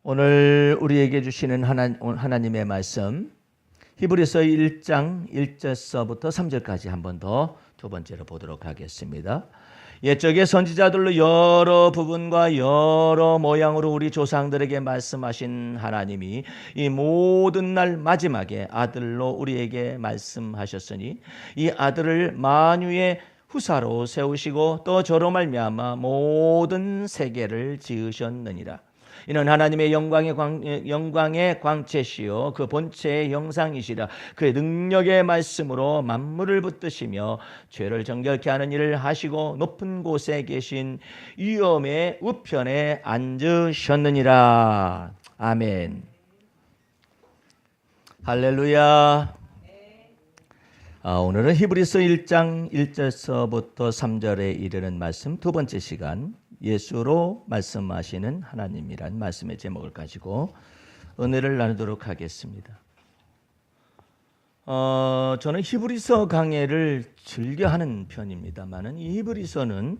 오늘 우리에게 주시는 하나님의 말씀 히브리서 1장 1절서부터 3절까지 한 번 더 두 번째로 보도록 하겠습니다. 옛적의 선지자들로 여러 부분과 여러 모양으로 우리 조상들에게 말씀하신 하나님이 이 모든 날 마지막에 아들로 우리에게 말씀하셨으니 이 아들을 만유의 후사로 세우시고 또 저로 말미암아 모든 세계를 지으셨느니라. 이는 하나님의 영광의 광채시요 그 본체의 형상이시라. 그의 능력의 말씀으로 만물을 붙드시며 죄를 정결케 하는 일을 하시고 높은 곳에 계신 위엄의 우편에 앉으셨느니라. 아멘. 할렐루야. 오늘은 히브리서 1장 1절서부터 3절에 이르는 말씀 두 번째 시간, 예수로 말씀하시는 하나님이란 말씀의 제목을 가지고 은혜를 나누도록 하겠습니다. 저는 히브리서 강해를 즐겨하는 편입니다만 이 히브리서는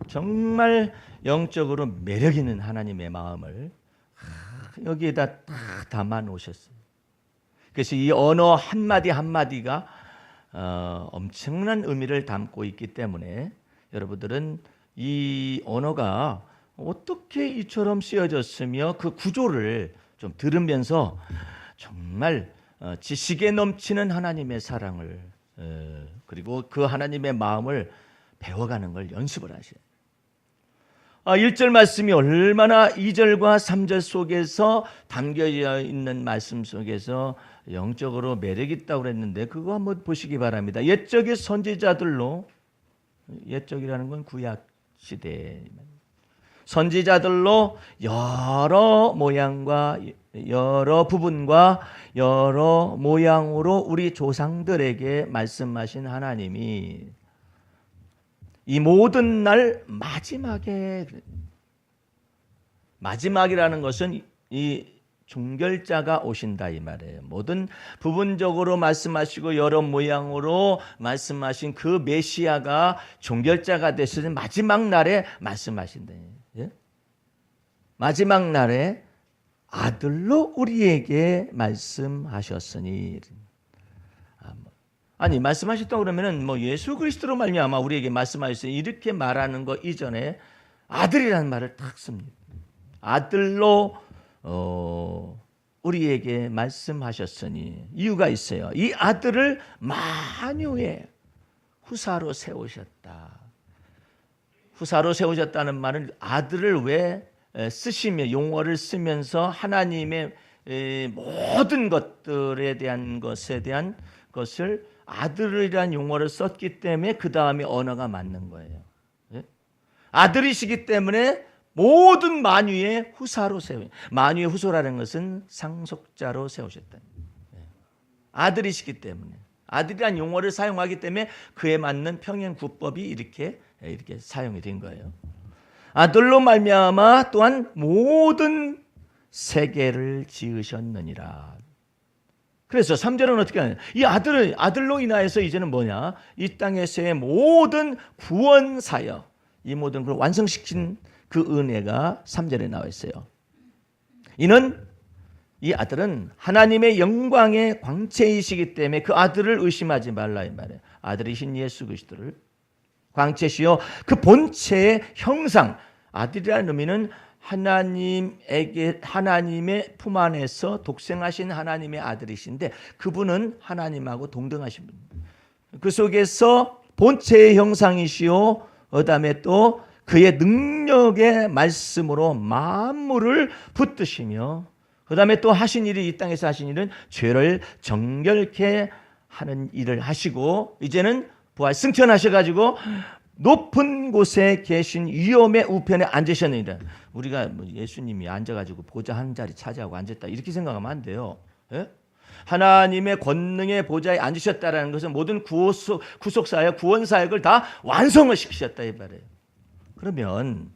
정말 영적으로 매력 있는 하나님의 마음을 여기에다 딱 담아 놓으셨어요. 그래서 이 언어 한마디 한마디가 엄청난 의미를 담고 있기 때문에 여러분들은 이 언어가 어떻게 이처럼 쓰여졌으며 그 구조를 좀 들으면서 정말 지식에 넘치는 하나님의 사랑을 그리고 그 하나님의 마음을 배워가는 걸 연습을 하셔요. 1절 말씀이 얼마나 2절과 3절 속에서 담겨져 있는 말씀 속에서 영적으로 매력 있다고 그랬는데 그거 한번 보시기 바랍니다. 옛적의 선지자들로, 옛적이라는 건 구약 시대, 선지자들로 여러 모양과 여러 부분과 여러 모양으로 우리 조상들에게 말씀하신 하나님이 이 모든 날 마지막이라는 것은 이 종결자가 오신다 이 말이에요. 모든 부분적으로 말씀하시고 여러 모양으로 말씀하신 그 메시아가 종결자가 되시는 마지막 날에 말씀하신다. 예? 마지막 날에 아들로 우리에게 말씀하셨으니. 아니 말씀하셨다고 그러면은 예수 그리스도로 말미암아 우리에게 말씀하셨으니 이렇게 말하는 거 이전에 아들이라는 말을 딱 씁니다. 아들로 우리에게 말씀하셨으니 이유가 있어요. 이 아들을 만유의 후사로 세우셨다. 후사로 세우셨다는 말은 아들을 왜 쓰시며 용어를 쓰면서 하나님의 모든 것들에 대한 것을 아들이라는 용어를 썼기 때문에 그 다음에 언어가 맞는 거예요. 아들이시기 때문에 모든 만유의 후사로 만유의 후사라는 것은 상속자로 세우셨다. 아들이시기 때문에 아들이라는 용어를 사용하기 때문에 그에 맞는 평행구법이 이렇게 사용이 된 거예요. 아들로 말미암아 또한 모든 세계를 지으셨느니라. 그래서 3절은 어떻게 하냐? 이 아들로 인하여서 이제는 뭐냐? 이 땅에서의 모든 구원 사역, 이 모든 걸 완성시킨 그 은혜가 3절에 나와 있어요. 이는 이 아들은 하나님의 영광의 광채이시기 때문에 그 아들을 의심하지 말라 이 말이에요. 아들이신 예수 그리스도를 광채시요 그 본체의 형상. 아들이라는 의미는 하나님의 품 안에서 독생하신 하나님의 아들이신데 그분은 하나님하고 동등하신 분. 그 속에서 본체의 형상이시요 그다음에 또 그의 능력의 말씀으로 만물을 붙드시며 그다음에 또 하신 일이 이 땅에서 하신 일은 죄를 정결케 하는 일을 하시고 이제는 부활 승천하셔가지고 높은 곳에 계신 위엄의 우편에 앉으셨느니라. 우리가 예수님이 앉아가지고 보좌 한 자리 차지하고 앉았다 이렇게 생각하면 안 돼요. 예? 하나님의 권능의 보좌에 앉으셨다라는 것은 모든 구속사역, 구원사역을 다 완성을 시키셨다 이 말이에요. 그러면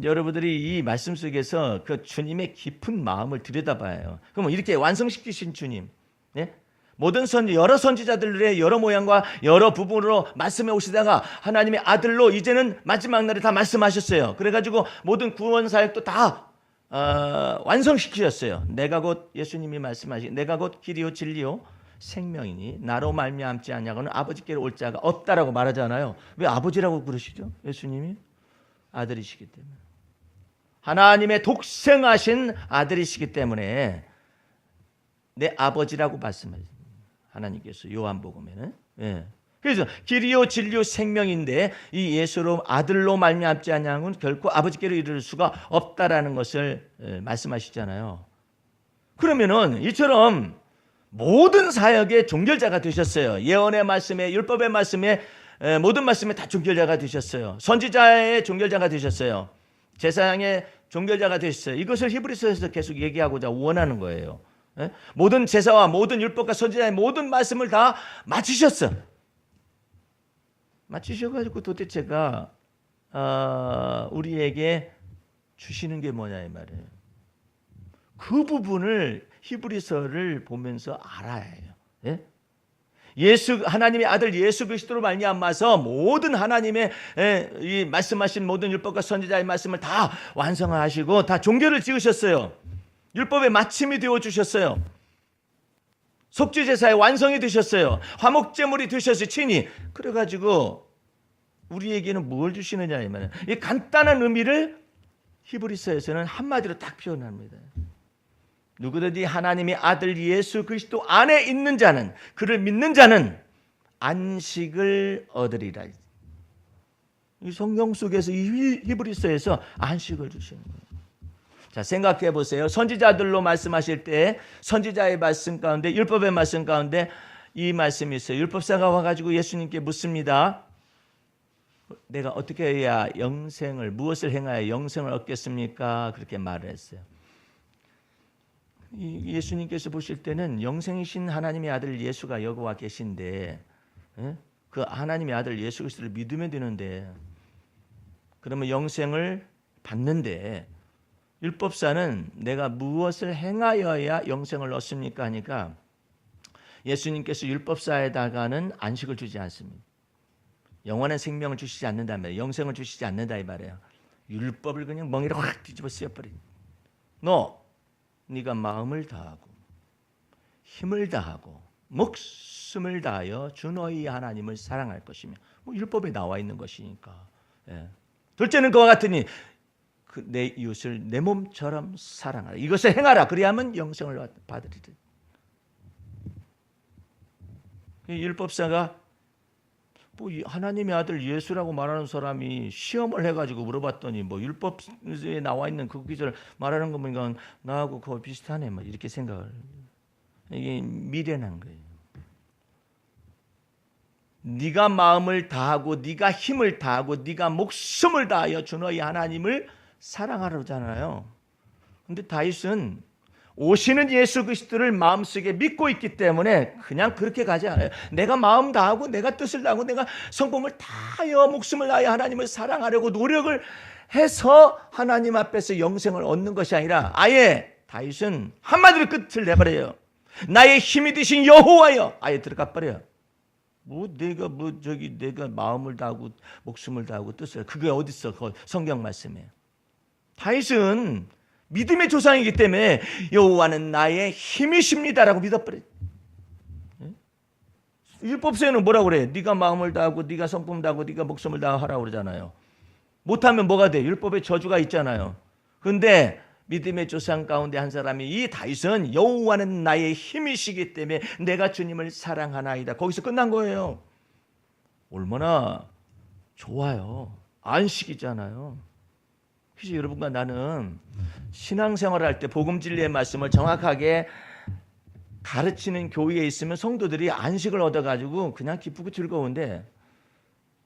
여러분들이 이 말씀 속에서 그 주님의 깊은 마음을 들여다봐요. 그럼 이렇게 완성시키신 주님, 예? 모든 여러 선지자들의 여러 모양과 여러 부분으로 말씀해 오시다가 하나님의 아들로 이제는 마지막 날에 다 말씀하셨어요. 그래가지고 모든 구원 사역도 다 완성시키셨어요. 내가 곧 예수님이 말씀하신 내가 곧 길이요 진리요 생명이니 나로 말미암지 아니하고는 아버지께로 올 자가 없다라고 말하잖아요. 왜 아버지라고 그러시죠? 예수님이 아들이시기 때문에. 하나님의 독생하신 아들이시기 때문에 내 아버지라고 말씀하십니다. 하나님께서 요한복음에는. 예. 그래서 길이요 진리요 생명인데 이 예수로 아들로 말미암지 아니하고는 결코 아버지께로 이를 수가 없다라는 것을 말씀하시잖아요. 그러면은 이처럼 모든 사역의 종결자가 되셨어요. 예언의 말씀에 율법의 말씀에 모든 말씀에 다 종결자가 되셨어요. 선지자의 종결자가 되셨어요. 제사장의 종결자가 되셨어요. 이것을 히브리서에서 계속 얘기하고자 원하는 거예요. 모든 제사와 모든 율법과 선지자의 모든 말씀을 다 마치셨어. 마치셔가지고 도대체가 우리에게 주시는 게 뭐냐 이 말이에요. 그 부분을 히브리서를 보면서 알아야 해요. 예? 하나님의 아들 예수 그리스도로 말미암아서 모든 하나님의 이 말씀하신 모든 율법과 선지자의 말씀을 다 완성하시고 다 종결을 지으셨어요. 율법의 마침이 되어 주셨어요. 속죄제사의 완성이 되셨어요. 화목제물이 되셨어요. 친히. 그래가지고 우리에게는 뭘 주시느냐 이 말이에요. 이 간단한 의미를 히브리서에서는 한마디로 딱 표현합니다. 누구든지 하나님의 아들 예수 그리스도 안에 있는 자는, 그를 믿는 자는 안식을 얻으리라. 이 성경 속에서 이 히브리서에서 안식을 주시는 거예요. 자, 생각해 보세요. 선지자들로 말씀하실 때 선지자의 말씀 가운데 율법의 말씀 가운데 이 말씀이 있어요. 율법사가 와가지고 예수님께 묻습니다. 내가 어떻게 해야 영생을, 무엇을 행하여 영생을 얻겠습니까? 그렇게 말을 했어요. 예수님께서 보실 때는 영생이신 하나님의 아들 예수가 여기 와 계신데, 그 하나님의 아들 예수 그리스도를 믿으면 되는데, 그러면 영생을 받는데 율법사는 내가 무엇을 행하여야 영생을 얻습니까? 하니까 예수님께서 율법사에다가는 안식을 주지 않습니다. 영원한 생명을 주시지 않는다면 영생을 주시지 않는다 이 말이에요. 율법을 그냥 멍이로 확 뒤집어 쓰여버린. 네가 마음을 다하고 힘을 다하고 목숨을 다하여 주 너희 하나님을 사랑할 것이며, 뭐 율법에 나와 있는 것이니까. 예. 둘째는 그와 같으니 내 이웃을 내 몸처럼 사랑하라. 이것을 행하라. 그리하면 영생을 받으리라. 율법사가 뭐 하나님의 아들 예수라고 말하는 사람이 시험을 해가지고 물어봤더니 뭐 율법에 나와 있는 그 기절을 말하는 거 보니까 나하고 거의 비슷하네. 뭐 이렇게 생각을. 이게 미련한 거예요. 네가 마음을 다하고 네가 힘을 다하고 네가 목숨을 다하여 주 너희 하나님을 사랑하라잖아요. 근데 다윗은 오시는 예수 그리스도를 마음속에 믿고 있기 때문에 그냥 그렇게 가지 않아요. 내가 마음 다하고 내가 뜻을 다하고 내가 성공을 다하여 목숨을 다하여 하나님을 사랑하려고 노력을 해서 하나님 앞에서 영생을 얻는 것이 아니라 아예 다윗은 한마디로 끝을 내버려요. 나의 힘이 되신 여호와여, 아예 들어가 버려요. 내가 마음을 다하고 목숨을 다하고 뜻을, 그게 어디 있어? 그 성경 말씀에. 다윗은 믿음의 조상이기 때문에 여호와는 나의 힘이십니다라고 믿어버려요. 율법서에는 뭐라고 그래? 네가 마음을 다하고 네가 성품 다하고 네가 목숨을 다하라고 그러잖아요. 못하면 뭐가 돼? 율법의 저주가 있잖아요. 그런데 믿음의 조상 가운데 한 사람이 이 다윗은 여호와는 나의 힘이시기 때문에 내가 주님을 사랑하나이다. 거기서 끝난 거예요. 얼마나 좋아요. 안식이잖아요. 그래서 여러분과 나는 신앙생활을 할 때 복음 진리의 말씀을 정확하게 가르치는 교회에 있으면 성도들이 안식을 얻어가지고 그냥 기쁘고 즐거운데,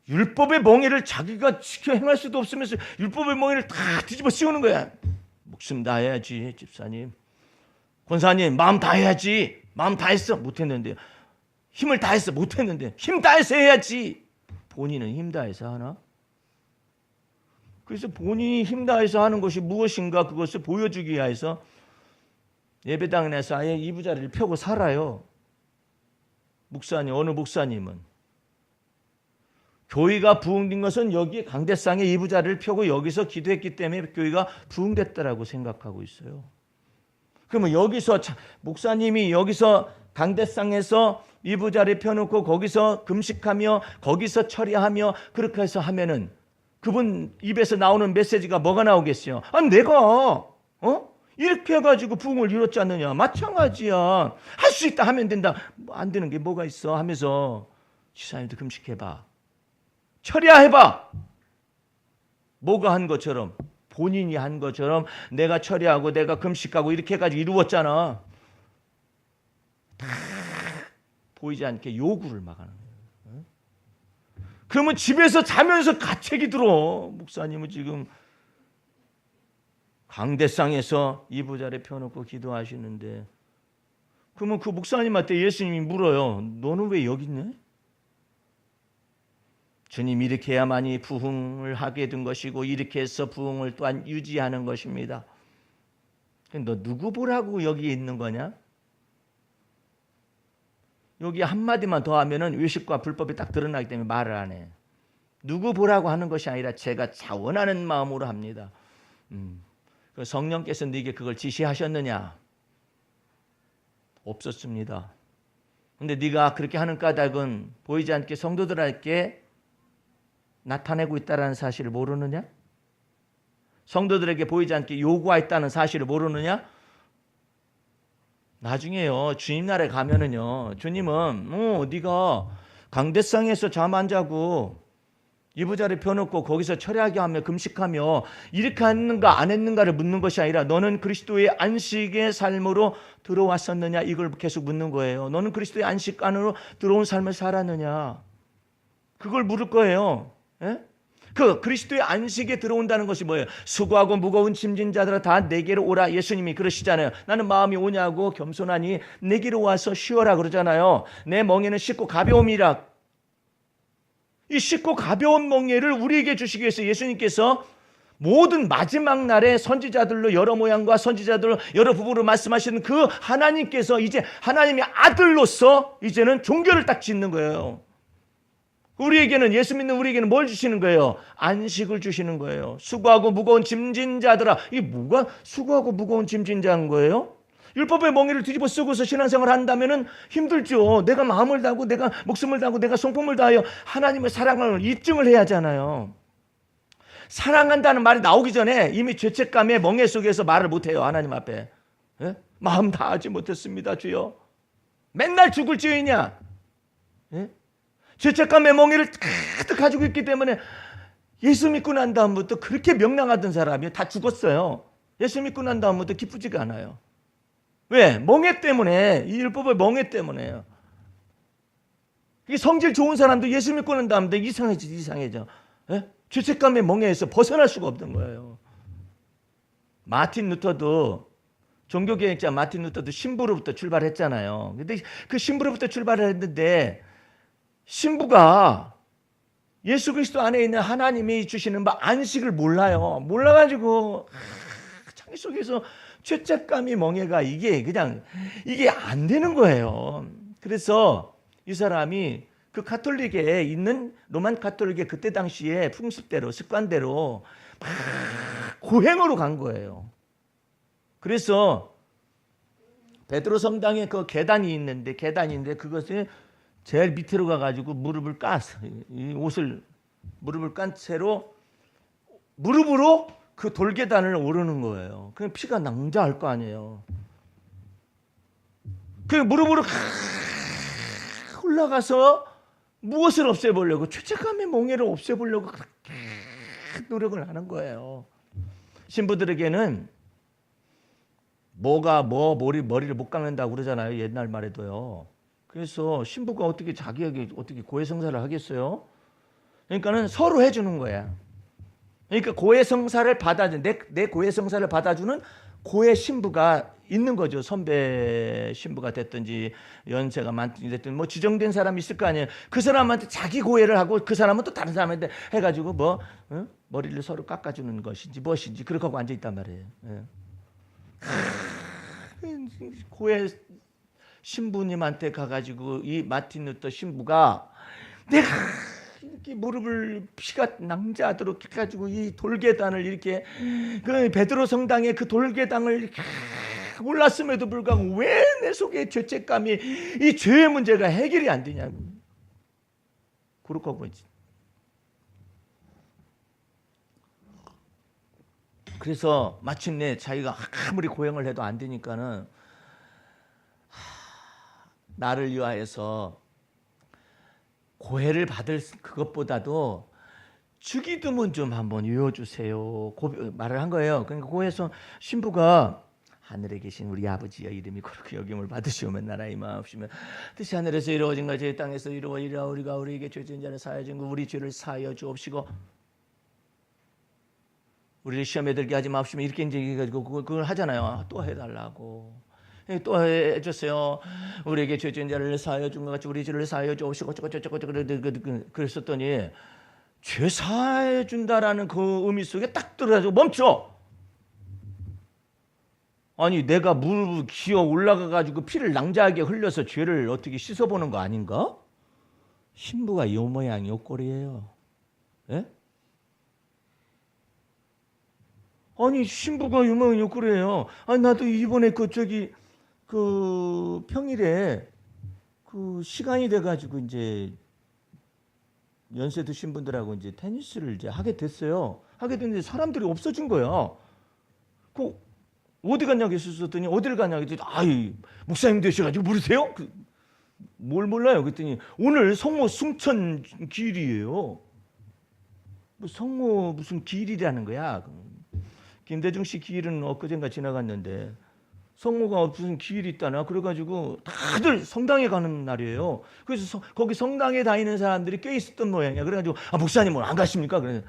율법의 멍에를 자기가 지켜 행할 수도 없으면서 율법의 멍에를 다 뒤집어 씌우는 거야. 목숨 다해야지 집사님, 권사님, 마음 다해야지. 마음 다했어? 못했는데. 힘을 다했어? 못했는데. 힘 다해서 해야지. 본인은 힘 다해서 하나? 그래서 본인이 힘 다해서 하는 것이 무엇인가 그것을 보여주기 위해서 예배당 내에서 아예 이부자리를 펴고 살아요. 목사님, 어느 목사님은. 교회가 부흥된 것은 여기 강대상에 이부자리를 펴고 여기서 기도했기 때문에 교회가 부흥됐다라고 생각하고 있어요. 그러면 여기서 목사님이 여기서 강대상에서 이부자리 펴놓고 거기서 금식하며 거기서 처리하며 그렇게 해서 하면은 그분 입에서 나오는 메시지가 뭐가 나오겠어요? 내가 이렇게 해가지고 부흥을 이뤘지 않느냐? 마찬가지야. 할 수 있다 하면 된다. 안 되는 게 뭐가 있어? 하면서 지사님도 금식해봐. 처리해봐. 뭐가 한 것처럼 본인이 한 것처럼 내가 처리하고 내가 금식하고 이렇게 해가지고 이루었잖아. 다 보이지 않게 요구를 막 하는 거예요. 그러면 집에서 자면서 가책이 들어. 목사님은 지금 강대상에서 이부자리 펴놓고 기도하시는데 그러면 그 목사님한테 예수님이 물어요. 너는 왜 여기 있네? 주님 이렇게 해야만이 부흥을 하게 된 것이고 이렇게 해서 부흥을 또한 유지하는 것입니다. 너 누구 보라고 여기 있는 거냐? 여기 한마디만 더 하면은 외식과 불법이 딱 드러나기 때문에 말을 안 해. 누구 보라고 하는 것이 아니라 제가 자원하는 마음으로 합니다. 성령께서 네게 그걸 지시하셨느냐? 없었습니다. 근데 네가 그렇게 하는 까닭은 보이지 않게 성도들에게 나타내고 있다는 사실을 모르느냐? 성도들에게 보이지 않게 요구하였다는 사실을 모르느냐? 나중에요 주님 나라에 가면은요 주님은 네가 강대상에서 잠 안 자고 이부자리 펴놓고 거기서 철야하게 하며 금식하며 이렇게 했는가 안 했는가를 묻는 것이 아니라 너는 그리스도의 안식의 삶으로 들어왔었느냐 이걸 계속 묻는 거예요. 너는 그리스도의 안식 안으로 들어온 삶을 살았느냐 그걸 물을 거예요. 예? 그 그리스도의 안식에 들어온다는 것이 뭐예요? 수고하고 무거운 짐진 자들아 다 내게로 오라. 예수님이 그러시잖아요. 나는 마음이 오냐고 겸손하니 내게로 와서 쉬어라 그러잖아요. 내 멍에는 쉽고 가벼움이라. 이 쉽고 가벼운 멍에를 우리에게 주시기 위해서 예수님께서 모든 마지막 날에 선지자들로 여러 모양과 선지자들로 여러 부부로 말씀하시는 그 하나님께서 이제 하나님의 아들로서 이제는 종교를 딱 짓는 거예요. 우리에게는 예수 믿는 우리에게는 뭘 주시는 거예요? 안식을 주시는 거예요. 수고하고 무거운 짐진 자들아. 이게 뭐가 수고하고 무거운 짐진 자인 거예요? 율법의 멍에를 뒤집어 쓰고서 신앙생활을 한다면은 힘들죠. 내가 마음을 다하고 내가 목숨을 다하고 내가 성품을 다하여 하나님의 사랑을 입증을 해야 하잖아요. 사랑한다는 말이 나오기 전에 이미 죄책감의 멍에 속에서 말을 못해요. 하나님 앞에. 예? 마음 다하지 못했습니다 주여. 맨날 죽을 죄이냐? 예? 죄책감의 멍에를 가득 가지고 있기 때문에 예수 믿고 난 다음부터 그렇게 명랑하던 사람이 다 죽었어요. 예수 믿고 난 다음부터 기쁘지가 않아요. 왜? 멍에 때문에. 이 율법의 멍에 때문에요. 이 성질 좋은 사람도 예수 믿고 난 다음부터 이상해져. 예? 죄책감의 멍에에서 벗어날 수가 없는 거예요. 마틴 루터도 종교개혁자 마틴 루터도 신부로부터 출발했잖아요. 근데 그 신부로부터 출발을 했는데 신부가 예수 그리스도 안에 있는 하나님이 주시는 안식을 몰라요. 몰라가지고 자기 속에서 죄책감이 멍해가 이게 안 되는 거예요. 그래서 이 사람이 그 가톨릭에 있는 로만 가톨릭의 그때 당시에 풍습대로 습관대로 막 고행으로 간 거예요. 그래서 베드로 성당에 그 계단이 있는데 그것을 제일 밑으로 가가지고 무릎을 깠어. 이 옷을 무릎을 깐 채로 무릎으로 그 돌계단을 오르는 거예요. 그냥 피가 낭자할 거 아니에요. 그 무릎으로 올라가서 무엇을 없애보려고 죄책감의 멍에를 없애보려고 그렇게 노력을 하는 거예요. 신부들에게는 머리를 못 깎는다고 그러잖아요. 옛날 말에도요. 그래서 신부가 자기에게 어떻게 고해성사를 하겠어요? 그러니까는 서로 해주는 거야. 그러니까 고해성사를 받아주는 내 고해성사를 받아주는 고해 신부가 있는 거죠. 선배 신부가 됐든지 연세가 많든지 됐든 지정된 사람이 있을 거 아니에요. 그 사람한테 자기 고해를 하고 그 사람은 또 다른 사람한테 해가지고 머리를 서로 깎아주는 것인지 무엇인지 그렇게 하고 앉아 있단 말이에요. 고해 신부님한테 가가지고 이 마틴 루터 신부가 내가 이렇게 무릎을 피가 낭자하도록 해가지고 이 돌계단을 이렇게 그 베드로 성당의 그 돌계단을 이렇게 올랐음에도 불구하고 왜 내 속에 죄책감이 이 죄의 문제가 해결이 안 되냐고. 그렇고 보지. 그래서 마침내 자기가 아무리 고행을 해도 안 되니까는 나를 위하여서 고해를 받을 그것보다도 주기도문 좀 한번 외워주세요. 말을 한 거예요. 그러니까 고해서 신부가 하늘에 계신 우리 아버지여 이름이 그렇게 여김을 받으시오면 나라의 임하옵시며 뜻이 하늘에서 이루어진 것이 땅에서 이루어지리라. 우리가 우리에게 죄진 자를 사하여 준 것 우리 죄를 사하여 주옵시고 우리를 시험에 들게 하지 마옵시며 이렇게 이제 해가지고 그걸 하잖아요. 또 해달라고. 또 해줬어요. 우리에게 죄진 자를 사하여 준 것 같이 우리 죄를 사하여 주옵시고 그랬었더니 죄 사해 준다라는 그 의미 속에 딱 들어가지고 멈춰. 아니 내가 무릎을 기어 올라가가지고 피를 낭자하게 흘려서 죄를 어떻게 씻어보는 거 아닌가? 신부가 이 모양 이 꼴이에요. 예? 아니 신부가 이 모양 이 꼴이에요. 아니 나도 이번에 그 평일에 그 시간이 돼가지고 이제 연세 드신 분들하고 이제 테니스를 이제 하게 됐어요. 하게 됐는데 사람들이 없어진 거야. 그 어디 갔냐고 했었더니 어디를 갔냐고 했더니 아이 목사님 되셔가지고 모르세요? 뭘 몰라요? 그랬더니 오늘 성모 승천 기일이에요. 뭐 성모 무슨 기일이라는 거야? 김대중 씨 기일은 엊그젠가 지나갔는데 성모가 무슨 기일이 있다나 그래가지고 다들 성당에 가는 날이에요. 그래서 거기 성당에 다니는 사람들이 꽤 있었던 모양이야. 그래가지고 목사님 오늘 안 가십니까? 그래.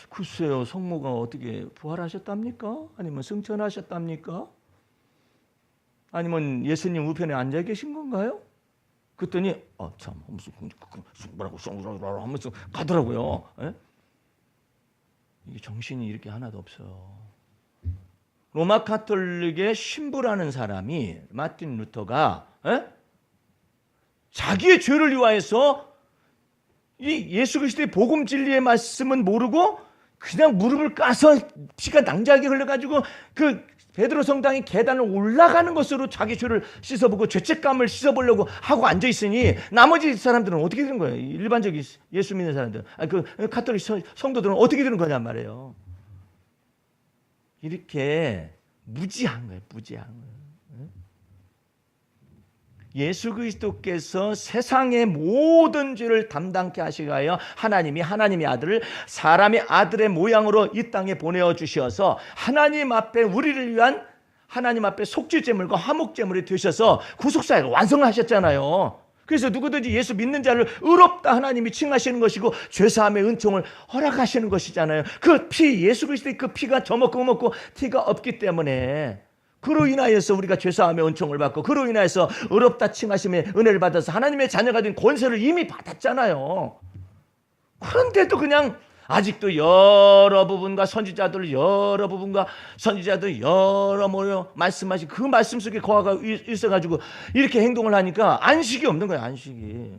글쎄요, 성모가 어떻게 부활하셨답니까? 아니면 승천하셨답니까? 아니면 예수님 우편에 앉아 계신 건가요? 그랬더니 참 무슨 뭐라고 하면서 가더라고요. 에? 이게 정신이 이렇게 하나도 없어요. 로마 카톨릭의 신부라는 사람이 마틴 루터가 자기의 죄를 위하여서 이 예수 그리스도의 복음 진리의 말씀은 모르고 그냥 무릎을 까서 피가 낭자하게 흘러가지고 그 베드로 성당의 계단을 올라가는 것으로 자기 죄를 씻어보고 죄책감을 씻어보려고 하고 앉아 있으니 나머지 사람들은 어떻게 되는 거예요? 일반적인 예수 믿는 사람들, 그 카톨릭 성도들은 어떻게 되는 거냔 말이에요. 이렇게 무지한 거예요. 무지한 거예요. 예수 그리스도께서 세상의 모든 죄를 담당케 하시가여 하나님이 하나님의 아들을 사람의 아들의 모양으로 이 땅에 보내어 주셔서 하나님 앞에 우리를 위한 하나님 앞에 속죄제물과 화목제물이 되셔서 구속사역을 완성하셨잖아요. 그래서 누구든지 예수 믿는 자를 의롭다 하나님이 칭하시는 것이고 죄사함의 은총을 허락하시는 것이잖아요. 그 피, 예수 그리스도의 그 피가 저먹고 티가 없기 때문에 그로 인하여서 우리가 죄사함의 은총을 받고 그로 인하여서 의롭다 칭하심의 은혜를 받아서 하나님의 자녀가 된 권세를 이미 받았잖아요. 그런데도 그냥 아직도 여러 부분과 선지자들 여러 말씀하신 그 말씀 속에 거하가 있어가지고 이렇게 행동을 하니까 안식이 없는 거예요. 안식이.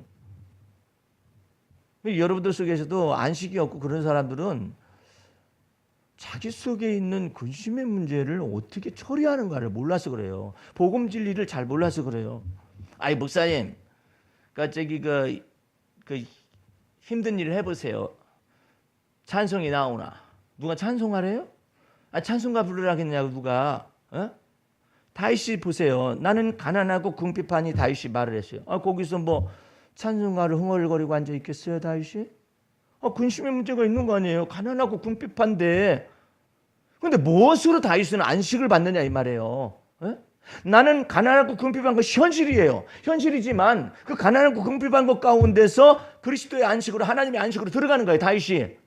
여러분들 속에서도 안식이 없고 그런 사람들은 자기 속에 있는 근심의 문제를 어떻게 처리하는가를 몰라서 그래요. 복음 진리를 잘 몰라서 그래요. 아이 목사님, 그 힘든 일을 해보세요. 찬송이 나오나? 누가 찬송하래요? 찬송가 부르라 했냐고 누가? 다윗이 보세요. 나는 가난하고 궁핍하니 다윗이 말을 했어요. 거기서 뭐 찬송가를 흥얼거리고 앉아 있겠어요, 다윗이? 근심의 문제가 있는 거 아니에요. 가난하고 궁핍한데. 그런데 무엇으로 다윗은 안식을 받느냐 이 말이에요. 나는 가난하고 궁핍한 것 현실이에요. 현실이지만 그 가난하고 궁핍한 것 가운데서 그리스도의 안식으로 하나님의 안식으로 들어가는 거예요. 다윗이.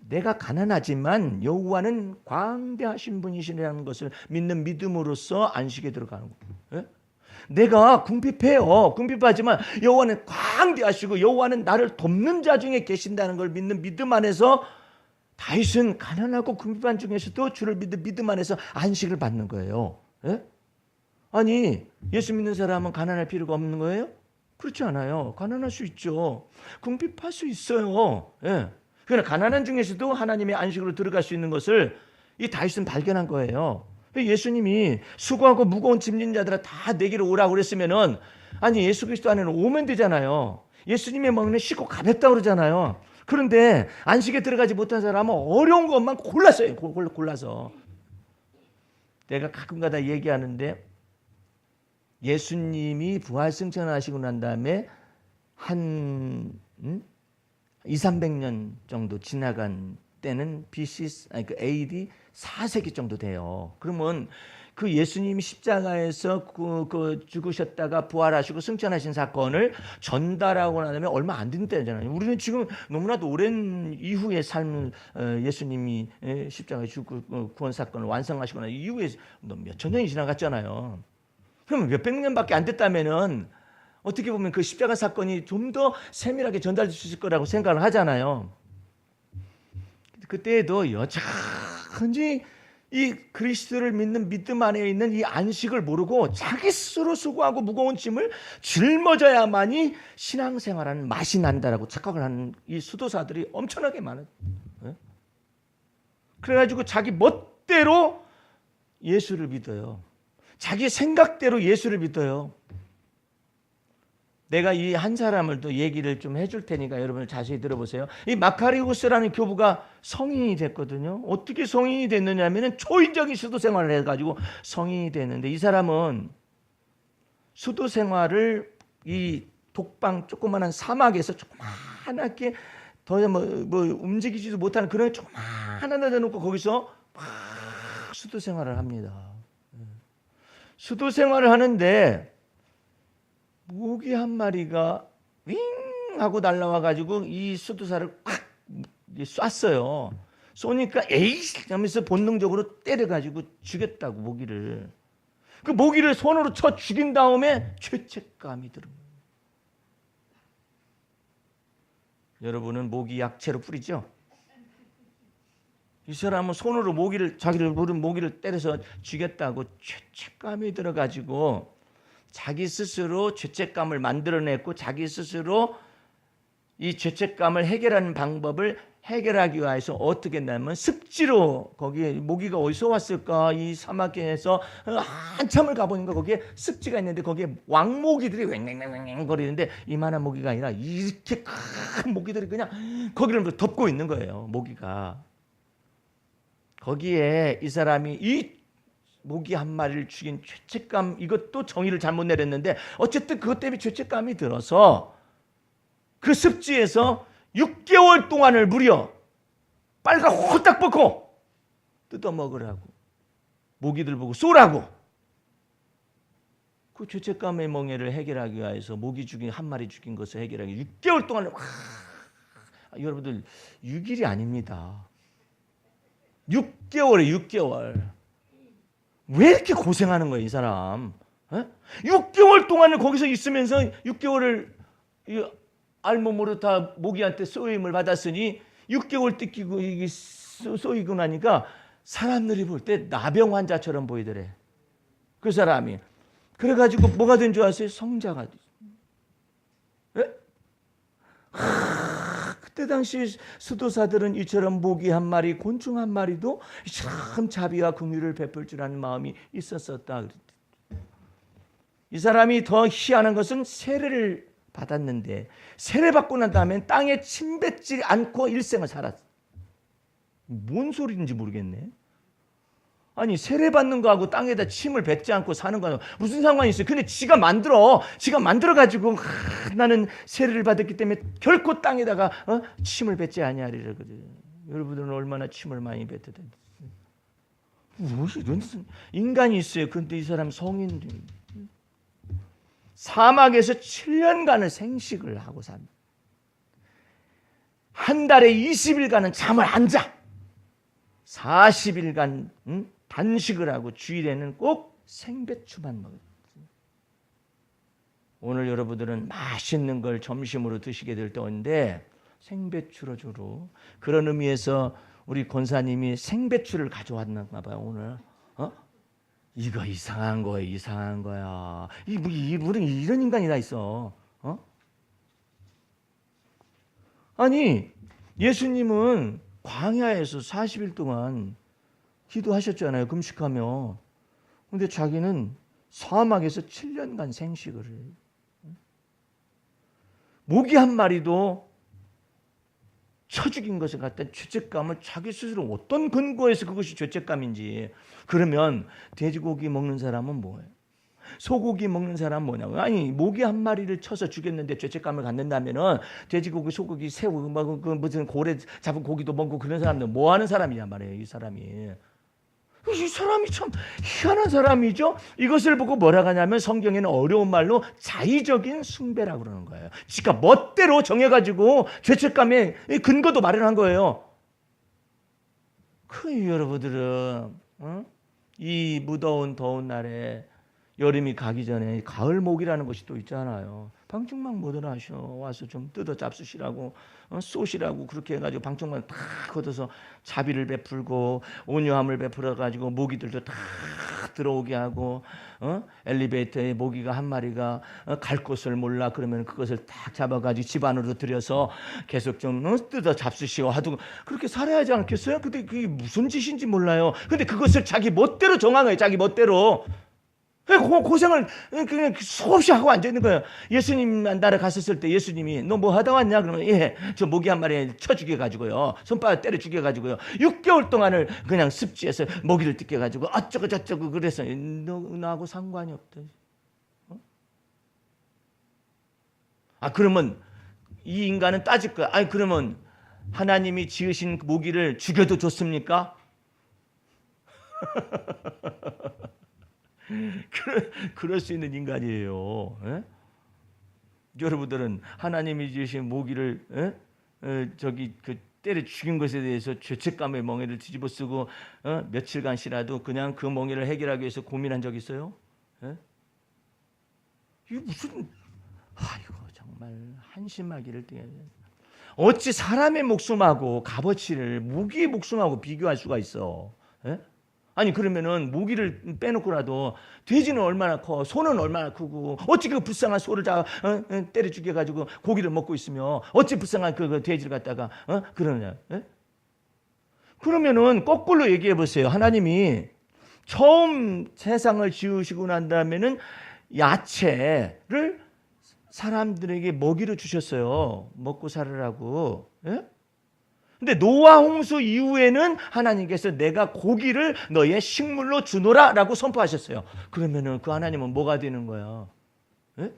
내가 가난하지만 여호와는 광대하신 분이시라는 것을 믿는 믿음으로써 안식에 들어가는 거예요. 내가 궁핍해요. 궁핍하지만 여호와는 광대하시고 여호와는 나를 돕는 자 중에 계신다는 걸 믿는 믿음 안에서 다윗은 가난하고 궁핍한 중에서도 주를 믿는 믿음 안에서 안식을 받는 거예요. 아니 예수 믿는 사람은 가난할 필요가 없는 거예요? 그렇지 않아요. 가난할 수 있죠. 궁핍할 수 있어요. 예. 그러나 가난한 중에서도 하나님의 안식으로 들어갈 수 있는 것을 이 다윗은 발견한 거예요. 예수님이 수고하고 무거운 짐진 자들아 다 내게로 오라고 그랬으면은 아니 예수 그리스도 안에는 오면 되잖아요. 예수님의 먹는 쉽고 가볍다고 그러잖아요. 그런데 안식에 들어가지 못한 사람은 어려운 것만 골랐어요. 골라서. 내가 가끔가다 얘기하는데 예수님이 부활 승천하시고 난 다음에 한 200~300년 정도 지나간 때는 BC 아니 그 AD 4세기 정도 돼요. 그러면 그 예수님이 십자가에서 그 죽으셨다가 부활하시고 승천하신 사건을 전달하고 나면 얼마 안 된 때잖아요. 우리는 지금 너무나도 오랜 이후의 삶을 예수님이 십자가에 죽고 구원 사건을 완성하시고 난 이후에 몇천 년이 지나갔잖아요. 그러면 몇백 년밖에 안 됐다면은 어떻게 보면 그 십자가 사건이 좀 더 세밀하게 전달될 수 있을 거라고 생각을 하잖아요. 그때에도 여전히 이 그리스도를 믿는 믿음 안에 있는 이 안식을 모르고 자기 스스로 수고하고 무거운 짐을 짊어져야만이 신앙생활하는 맛이 난다라고 착각을 하는 이 수도사들이 엄청나게 많아요. 그래가지고 자기 멋대로 예수를 믿어요. 자기 생각대로 예수를 믿어요. 내가 이 한 사람을 또 얘기를 좀 해줄 테니까 여러분 자세히 들어보세요. 이 마카리우스라는 교부가 성인이 됐거든요. 어떻게 성인이 됐느냐면은 초인적인 수도 생활을 해가지고 성인이 됐는데 이 사람은 수도 생활을 이 독방 조그마한 사막에서 조그만하게 더 뭐 움직이지도 못하는 그런 조그만한 데다 놓고 거기서 막 수도 생활을 합니다. 수도 생활을 하는데 모기 한 마리가 윙 하고 날라와 가지고 이 수도사를 콱 쐈어요. 쏘니까 에이 하면서 본능적으로 때려 가지고 죽였다고 모기를. 그 모기를 손으로 쳐 죽인 다음에 죄책감이 들어요. 여러분은 모기 약채로 뿌리죠? 이 사람은 손으로 자기를 부른 모기를 때려서 죽였다고 죄책감이 들어가지고 자기 스스로 죄책감을 만들어냈고 자기 스스로 이 죄책감을 해결하는 방법을 해결하기 위해서 어떻게 했냐면 습지로 거기에 모기가 어디서 왔을까 이 사막에서 한참을 가보니까 거기에 습지가 있는데 거기에 왕모기들이 왱왱왱 거리는데 이만한 모기가 아니라 이렇게 큰 모기들이 그냥 거기를 덮고 있는 거예요. 모기가. 거기에 이 사람이 이 모기 한 마리를 죽인 죄책감 이것도 정의를 잘못 내렸는데 어쨌든 그것 때문에 죄책감이 들어서 그 습지에서 6개월 동안을 무려 빨가 홀딱 벗고 뜯어먹으라고 모기들 보고 쏘라고 그 죄책감의 멍에를 해결하기 위해서 모기 죽인 한 마리 죽인 것을 해결하기 6개월 동안을 여러분들 6일이 아닙니다. 6개월에 6개월. 왜 이렇게 고생하는 거예요, 이 사람? 6개월 동안을 거기서 있으면서 6개월을 알몸으로 다 모기한테 쏘임을 받았으니 6개월 뜯기고 이게 쏘이고 나니까 사람들이 볼 때 나병 환자처럼 보이더래. 그 사람이. 그래가지고 뭐가 된 줄 아세요? 성자가 됐어요. 그때 당시 수도사들은 이처럼 모기 한 마리, 곤충 한 마리도 참 자비와 긍휼을 베풀 줄 아는 마음이 있었었다. 이 사람이 더 희한한 것은 세례를 받았는데 세례 받고 난 다음엔 땅에 침 뱉지 않고 일생을 살았어. 뭔 소리인지 모르겠네. 아니 세례 받는 거하고 땅에다 침을 뱉지 않고 사는 거는 무슨 상관이 있어요? 근데 지가 만들어 가지고 나는 세례를 받았기 때문에 결코 땅에다가 침을 뱉지 아니하리라 그래. 여러분들은 얼마나 침을 많이 뱉었다. 무슨 이런 인간이 있어요. 근데 이 사람 성인 사막에서 7년간을 생식을 하고 삽니다. 한 달에 20일간은 잠을 안 자. 40일간 단식을 하고 주일에는 꼭 생배추만 먹어요. 오늘 여러분들은 맛있는 걸 점심으로 드시게 될 때인데 생배추로 주로 그런 의미에서 우리 권사님이 생배추를 가져왔나 봐요. 오늘 이거 이상한 거야. 우리 이런 인간이 다 있어. 아니 예수님은 광야에서 40일 동안 기도하셨잖아요. 금식하며. 근데 자기는 사막에서 7년간 생식을 해요. 모기 한 마리도 쳐 죽인 것을 갖다 죄책감을 자기 스스로 어떤 근거에서 그것이 죄책감인지. 그러면 돼지고기 먹는 사람은 뭐예요? 소고기 먹는 사람은 뭐냐고요? 아니 모기 한 마리를 쳐서 죽였는데 죄책감을 갖는다면은 돼지고기, 소고기, 새우, 뭐 그 무슨 고래 잡은 고기도 먹고 그런 사람들 뭐 하는 사람이냐 말이에요. 이 사람이 참 희한한 사람이죠. 이것을 보고 뭐라 하냐면 성경에는 어려운 말로 자의적인 숭배라고 그러는 거예요. 지가 멋대로 정해가지고 죄책감의 근거도 마련한 거예요. 그 여러분들은 이 무더운 더운 날에 여름이 가기 전에 가을 모기라는 것이 또 있잖아요. 방충망 뭐든 하셔 와서 좀 뜯어 잡수시라고 쏘시라고 그렇게 해가지고 방충망 다 걷어서 자비를 베풀고 온유함을 베풀어가지고 모기들도 다 들어오게 하고 엘리베이터에 모기가 한 마리가 갈 곳을 몰라 그러면 그것을 딱 잡아가지고 집 안으로 들여서 계속 좀 뜯어 잡수시오 하도 그렇게 살아야 하지 않겠어요? 근데 그게 무슨 짓인지 몰라요. 근데 그것을 자기 멋대로 정한 거예요. 자기 멋대로. 고생을 그냥 수없이 하고 앉아있는 거예요. 예수님 나라 갔었을 때 예수님이 너 뭐 하다 왔냐? 그러면 예, 저 모기 한 마리 쳐 죽여가지고요. 손바닥 때려 죽여가지고요. 6개월 동안을 그냥 습지에서 모기를 뜯겨가지고 어쩌고 저쩌고 그래서 나하고 상관이 없다. 그러면 이 인간은 따질 거야. 아니 그러면 하나님이 지으신 모기를 죽여도 좋습니까? 그럴 수 있는 인간이에요. 에? 여러분들은 하나님이 지으신 모기를 때려 죽인 것에 대해서 죄책감의 멍에를 뒤집어 쓰고 며칠간 쉬라도 그냥 그 멍에를 해결하기 위해서 고민한 적 있어요? 에? 이게 무슨 이거 정말 한심하기를 띠게 어찌 사람의 목숨하고 값어치를 모기의 목숨하고 비교할 수가 있어? 에? 아니 그러면은 모기를 빼놓고라도 돼지는 얼마나 커, 소는 얼마나 크고 어찌 그 불쌍한 소를 때려 죽여가지고 고기를 먹고 있으며 어찌 불쌍한 그 돼지를 갖다가 그러느냐? 에? 그러면은 거꾸로 얘기해 보세요. 하나님이 처음 세상을 지으시고 난 다음에는 야채를 사람들에게 먹이로 주셨어요. 먹고 살으라고. 에? 근데 노아 홍수 이후에는 하나님께서 내가 고기를 너의 식물로 주노라 라고 선포하셨어요. 그러면은 그 하나님은 뭐가 되는 거야? 에?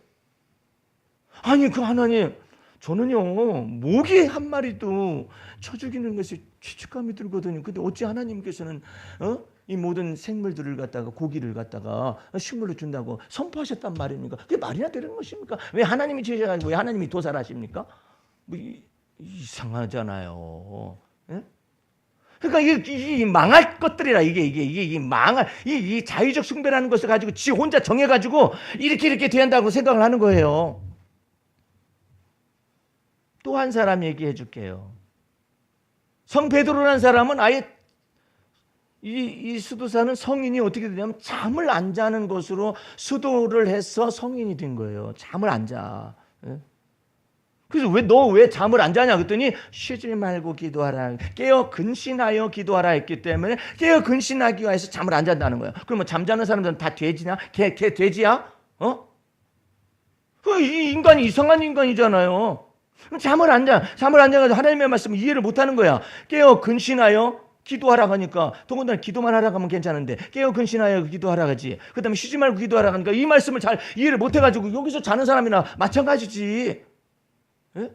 아니 그 하나님 저는요 모기 한 마리도 쳐 죽이는 것이 죄책감이 들거든요. 근데 어찌 하나님께서는 이 모든 생물들을 갖다가 고기를 갖다가 식물로 준다고 선포하셨단 말입니까? 그게 말이나 되는 것입니까? 왜 하나님이 지으셔가지고 왜 하나님이 도살하십니까? 뭐 이상하잖아요. 예? 그러니까 이 망할 것들이라 이게 망할 이 자의적 숭배라는 것을 가지고 지 혼자 정해가지고 이렇게 된다고 생각을 하는 거예요. 또 한 사람 얘기해 줄게요. 성 베드로라는 사람은 아예 이 수도사는 성인이 어떻게 되냐면 잠을 안 자는 것으로 수도를 해서 성인이 된 거예요. 잠을 안 자. 예? 그래서 너 왜 잠을 안 자냐 그랬더니 쉬지 말고 기도하라. 깨어 근신하여 기도하라 했기 때문에 깨어 근신하기 위해서 잠을 안 잔다는 거예요. 그러면 잠자는 사람들은 다 돼지냐? 걔 돼지야? 이 인간이 이상한 인간이잖아요. 잠을 안 자가지고 하나님의 말씀을 이해를 못 하는 거야. 깨어 근신하여 기도하라 하니까 더군다나 기도만 하라 하면 괜찮은데 깨어 근신하여 기도하라 하지. 그다음에 쉬지 말고 기도하라 하니까 이 말씀을 잘 이해를 못 해가지고 여기서 자는 사람이나 마찬가지지. 예?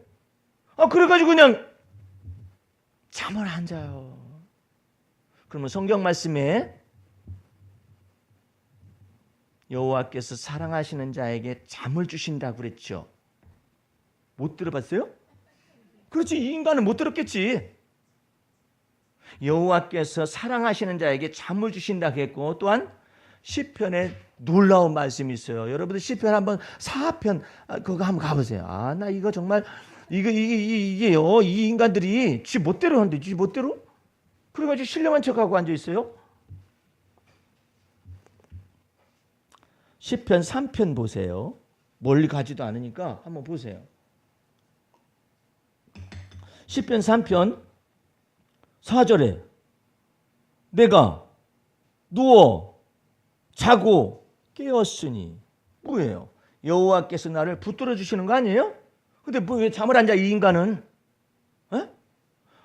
그래가지고 그냥 잠을 안 자요. 그러면 성경 말씀에 여호와께서 사랑하시는 자에게 잠을 주신다고 그랬죠. 못 들어봤어요? 그렇지, 이 인간은 못 들었겠지. 여호와께서 사랑하시는 자에게 잠을 주신다고 했고 또한 시편에 놀라운 말씀이 있어요. 여러분들 시편 한번 4편 그거 한번 가보세요. 나 이거 정말 이게요. 이 인간들이 지 멋대로 하는데 지 멋대로 그래가지고 신령한 척하고 앉아 있어요. 시편 3편 보세요. 멀리 가지도 않으니까 한번 보세요. 시편 3편 4절에 내가 누워 자고 깨었으니 뭐예요? 여호와께서 나를 붙들어 주시는 거 아니에요? 근데 뭐 왜 잠을 안 자 이 인간은? 에?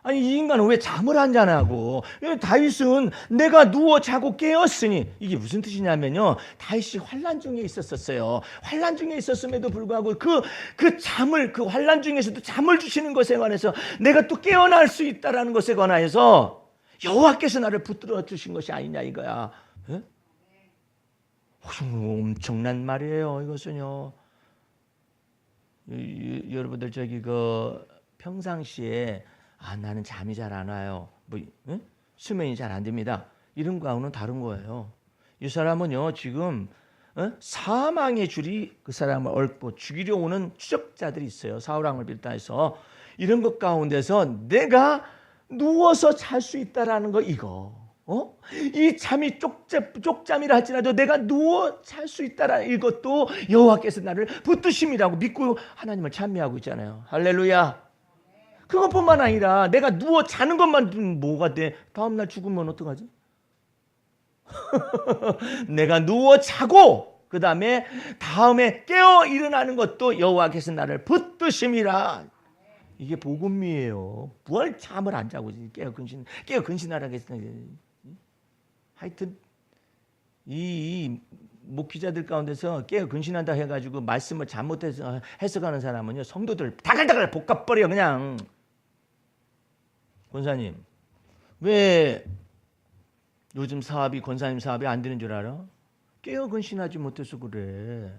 아니 이 인간은 왜 잠을 안 자냐고. 다윗은 내가 누워 자고 깨었으니 이게 무슨 뜻이냐면요. 다윗이 환난 중에 있었어요. 환난 중에 있었음에도 불구하고 그 잠을 그 환난 중에서도 잠을 주시는 것에 관해서 내가 또 깨어날 수 있다라는 것에 관하여서 여호와께서 나를 붙들어 주신 것이 아니냐 이거야. 에? 엄청난 말이에요. 이것은요. 여러분들 저기 그 평상시에 나는 잠이 잘 안 와요. 뭐 수면이 잘 안 됩니다. 이런 거하고는 다른 거예요. 이 사람은요 지금 사망의 줄이 그 사람을 얽고 죽이려 오는 추적자들이 있어요. 사울왕을 비롯해서 이런 것 가운데서 내가 누워서 잘 수 있다라는 거 이거. 이 잠이 쪽잠이라 할지라도 내가 누워 잘 수 있다라는 이것도 여호와께서 나를 붙드심이라고 믿고 하나님을 찬미하고 있잖아요. 할렐루야. 그것뿐만 아니라 내가 누워 자는 것만 뭐가 돼? 다음날 죽으면 어떡하지? 내가 누워 자고 그 다음에 깨어 일어나는 것도 여호와께서 나를 붙드심이라. 이게 복음이에요. 뭘 잠을 안 자고 깨어 근신하라고 했어요. 하여튼 이 목회자들 가운데서 깨어 근신한다 해가지고 말씀을 잘못해서 해석하는 사람은요 성도들 다갈다갈 볶아버려 그냥. 권사님 왜 요즘 사업이 권사님 사업이 안 되는 줄 알아? 깨어 근신하지 못해서 그래.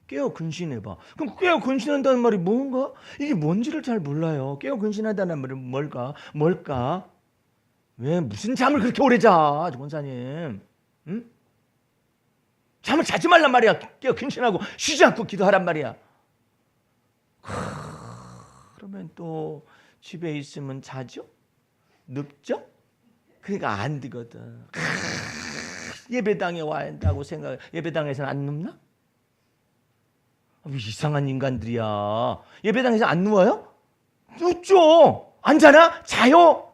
깨어 근신해봐. 그럼 깨어 근신한다는 말이 뭔가? 이게 뭔지를 잘 몰라요. 깨어 근신한다는 말이 뭘까? 왜 무슨 잠을 그렇게 오래 자, 권사님? 응? 잠을 자지 말란 말이야. 깨어 근신하고 쉬지 않고 기도하란 말이야. 그러면 또 집에 있으면 자죠? 늙죠? 그러니까 안 되거든. 예배당에 와야 한다고 생각. 예배당에서는 안 눕나? 이상한 인간들이야. 예배당에서 안 누워요? 눕죠. 안 자나? 자요.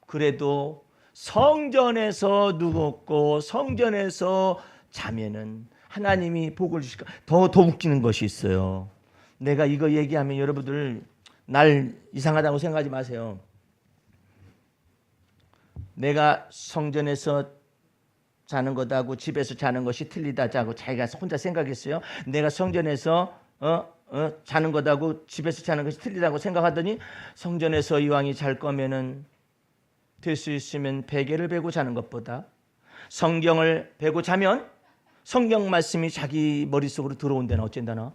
그래도 성전에서 누웠고 성전에서 자면은 하나님이 복을 주실까. 더 웃기는 것이 있어요. 내가 이거 얘기하면 여러분들 날 이상하다고 생각하지 마세요. 내가 성전에서 자는 것하고 집에서 자는 것이 틀리다 자고 자기가 혼자 생각했어요. 내가 성전에서 자는 것하고 집에서 자는 것이 틀리다고 생각하더니 성전에서 이왕이 잘 거면은 될 수 있으면 베개를 베고 자는 것보다 성경을 베고 자면 성경 말씀이 자기 머릿속으로 들어온 데는 어쩐다나.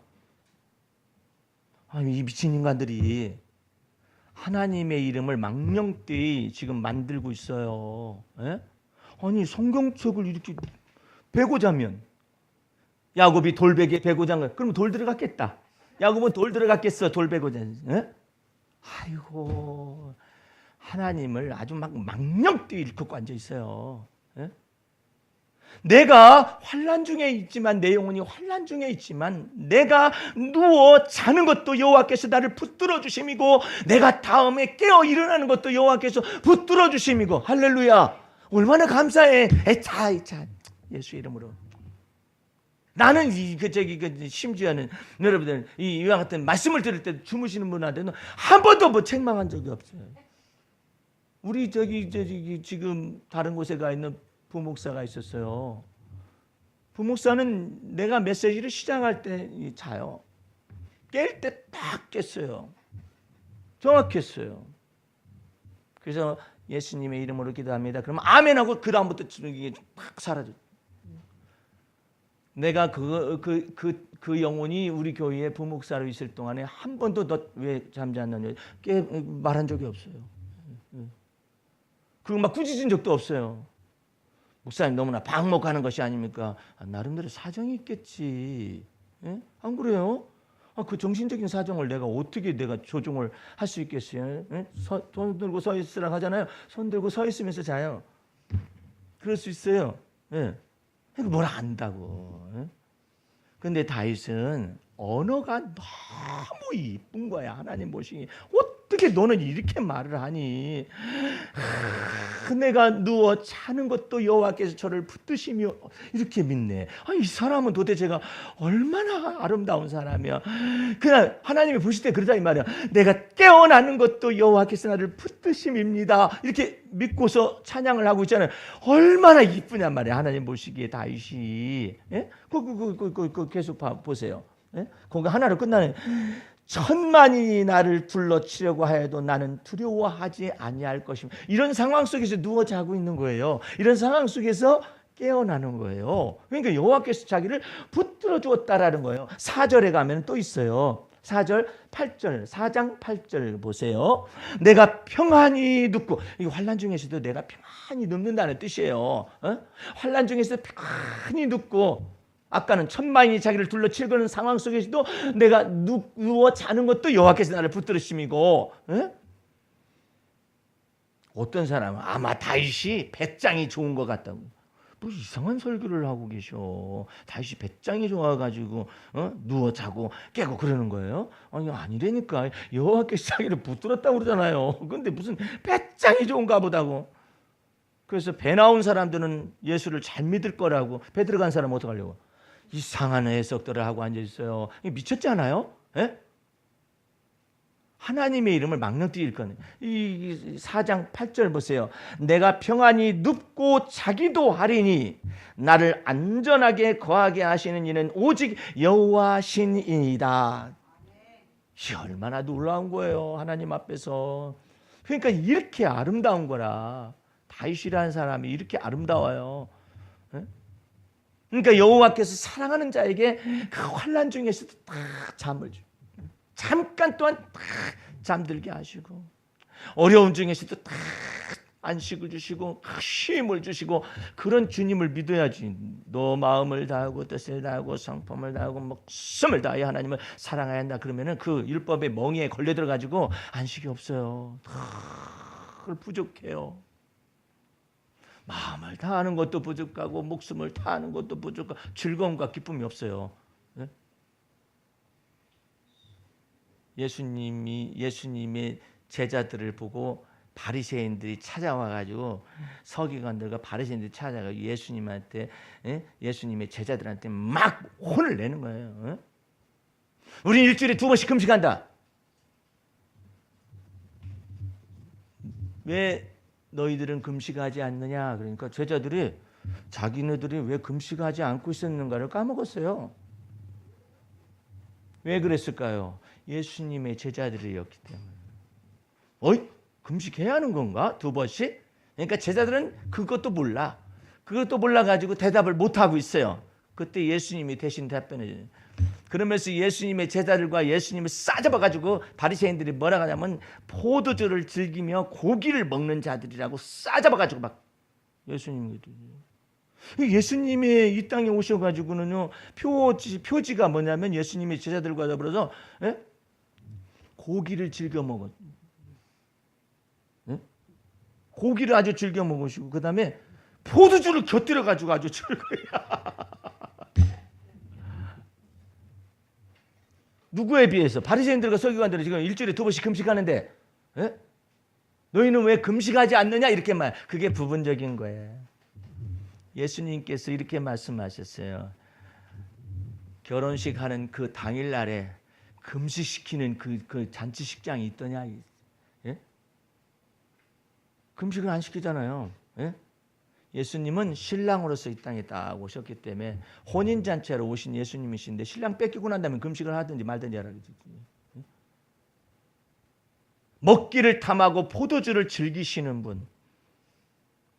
이 미친 인간들이 하나님의 이름을 망령되이 지금 만들고 있어요. 에? 아니 성경책을 이렇게 베고 자면 야곱이 돌베개 베고 잔 거야. 그러면 돌 들어갔겠다. 야곱은 돌 들어갔겠어. 돌 베고 잔. 에? 아이고 하나님을 아주 막 망령되이 일컫고 앉아 있어요. 에? 내가 환난 중에 있지만 내 영혼이 환난 중에 있지만 내가 누워 자는 것도 여호와께서 나를 붙들어 주심이고 내가 다음에 깨어 일어나는 것도 여호와께서 붙들어 주심이고 할렐루야. 얼마나 감사해. 자 예수 이름으로. 나는 심지어는 여러분들 이와 같은 말씀을 들을 때 주무시는 분한테는 한 번도 뭐 책망한 적이 없어요. 우리 지금 다른 곳에 가 있는 부목사가 있었어요. 부목사는 내가 메시지를 시작할 때 자요. 깰 때 딱 깼어요. 정확했어요. 그래서 예수님의 이름으로 기도합니다. 그러면 아멘하고 그 다음부터 이게 팍 사라져. 내가 그 영혼이 우리 교회에 부목사로 있을 동안에 한 번도 너 왜 잠잤느냐 말한 적이 없어요. 그리고 막 꾸짖은 적도 없어요. 목사님 너무나 방목하는 것이 아닙니까? 나름대로 사정이 있겠지. 예? 안 그래요? 그 정신적인 사정을 내가 어떻게 조정을 할 수 있겠어요? 예? 손 들고 서 있으라고 하잖아요. 손 들고 서 있으면서 자요. 그럴 수 있어요. 예. 뭘 안다고. 예? 근데 다윗은 언어가 너무 이쁜 거야. 하나님 보시기 어떻게 너는 이렇게 말을 하니? 내가 누워 자는 것도 여호와께서 저를 붙드시며 이렇게 믿네. 이 사람은 도대체가 얼마나 아름다운 사람이야. 그냥 하나님이 보실 때 그러다 이 말이야. 내가 깨어나는 것도 여호와께서 나를 붙드심입니다. 이렇게 믿고서 찬양을 하고 있잖아요. 얼마나 이쁘냔 말이야. 하나님 보시기에 다윗이. 예? 계속 보세요. 예? 그거 하나로 끝나는. 천만이 나를 둘러치려고 하여도 나는 두려워하지 아니할 것입니다. 이런 상황 속에서 누워 자고 있는 거예요. 이런 상황 속에서 깨어나는 거예요. 그러니까 여호와께서 자기를 붙들어 주었다라는 거예요. 4절에 가면 또 있어요. 4절, 8절, 4장 8절 보세요. 내가 평안히 눕고, 이 환난 중에서도 내가 평안히 눕는다는 뜻이에요. 환난 중에서도 평안히 눕고, 아까는 천만이 자기를 둘러치는 상황 속에서도 내가 누워 자는 것도 여호와께서 나를 붙들으심이고, 어떤 사람은 아마 다윗이 배짱이 좋은 것 같다고. 뭐 이상한 설교를 하고 계셔. 다윗이 배짱이 좋아가지고 누워 자고 깨고 그러는 거예요. 아니라니까. 여호와께서 자기를 붙들었다고 그러잖아요. 근데 무슨 배짱이 좋은가 보다고. 그래서 배 나온 사람들은 예수를 잘 믿을 거라고, 배 들어간 사람은 어떡하려고? 이상한 해석들을 하고 앉아 있어요. 미쳤지 않아요? 예? 하나님의 이름을 망령되이 거네. 이 4장 8절 보세요. 내가 평안히 눕고 자기도 하리니 나를 안전하게 거하게 하시는 이는 오직 여호와신이다. 이 얼마나 놀라운 거예요. 하나님 앞에서. 그러니까 이렇게 아름다운 거라. 다윗이라는 사람이 이렇게 아름다워요. 예? 그러니까 여호와께서 사랑하는 자에게 그 환난 중에서도 딱 잠을 줘. 잠깐 동안 딱 잠들게 하시고, 어려움 중에서도 딱 안식을 주시고 쉼을 주시고, 그런 주님을 믿어야지. 너 마음을 다하고 뜻을 다하고 성품을 다하고 목숨을 다하여 하나님을 사랑해야 한다 그러면은 그 율법의 멍에에 걸려들어 가지고 안식이 없어요. 늘 부족해요. 마음을 다하는 것도 부족하고 목숨을 다하는 것도 부족하고 즐거움과 기쁨이 없어요. 네? 예수님의 제자들을 보고 바리새인들이 찾아와 가지고, 서기관들과 바리새인들이 찾아가 예수님한테, 예수님의 제자들한테 막 혼을 내는 거예요. 우리 일주일에 2번씩 금식한다. 왜 너희들은 금식하지 않느냐? 그러니까 제자들이 자기네들이 왜 금식하지 않고 있었는가를 까먹었어요. 왜 그랬을까요? 예수님의 제자들이었기 때문에. 금식해야 하는 건가? 2번씩? 그러니까 제자들은 그것도 몰라. 그것도 몰라가지고 대답을 못하고 있어요. 그때 예수님이 대신 답변해. 그러면서 예수님의 제자들과 예수님을 싸잡아가지고 바리새인들이 뭐라 하냐면 포도주를 즐기며 고기를 먹는 자들이라고 싸잡아가지고 막 예수님이 이 땅에 오셔가지고는요, 표지가 뭐냐면 예수님의 제자들과 더불어서 고기를 즐겨 먹었. 고기를 아주 즐겨 먹으시고, 그 다음에 포도주를 곁들여가지고 아주 즐거워요. 누구에 비해서? 바리새인들과 서기관들은 지금 일주일에 2번씩 금식하는데, 너희는 왜 금식하지 않느냐? 이렇게 말. 그게 부분적인 거예요. 예수님께서 이렇게 말씀하셨어요. 결혼식 하는 그 당일날에 금식시키는 그 잔치식장이 있더냐? 금식을 안 시키잖아요. 예수님은 신랑으로서 이 땅에 딱 오셨기 때문에 혼인잔치하러 오신 예수님이신데, 신랑 뺏기고 난 다음에 금식을 하든지 말든지 하라 그러지. 먹기를 탐하고 포도주를 즐기시는 분,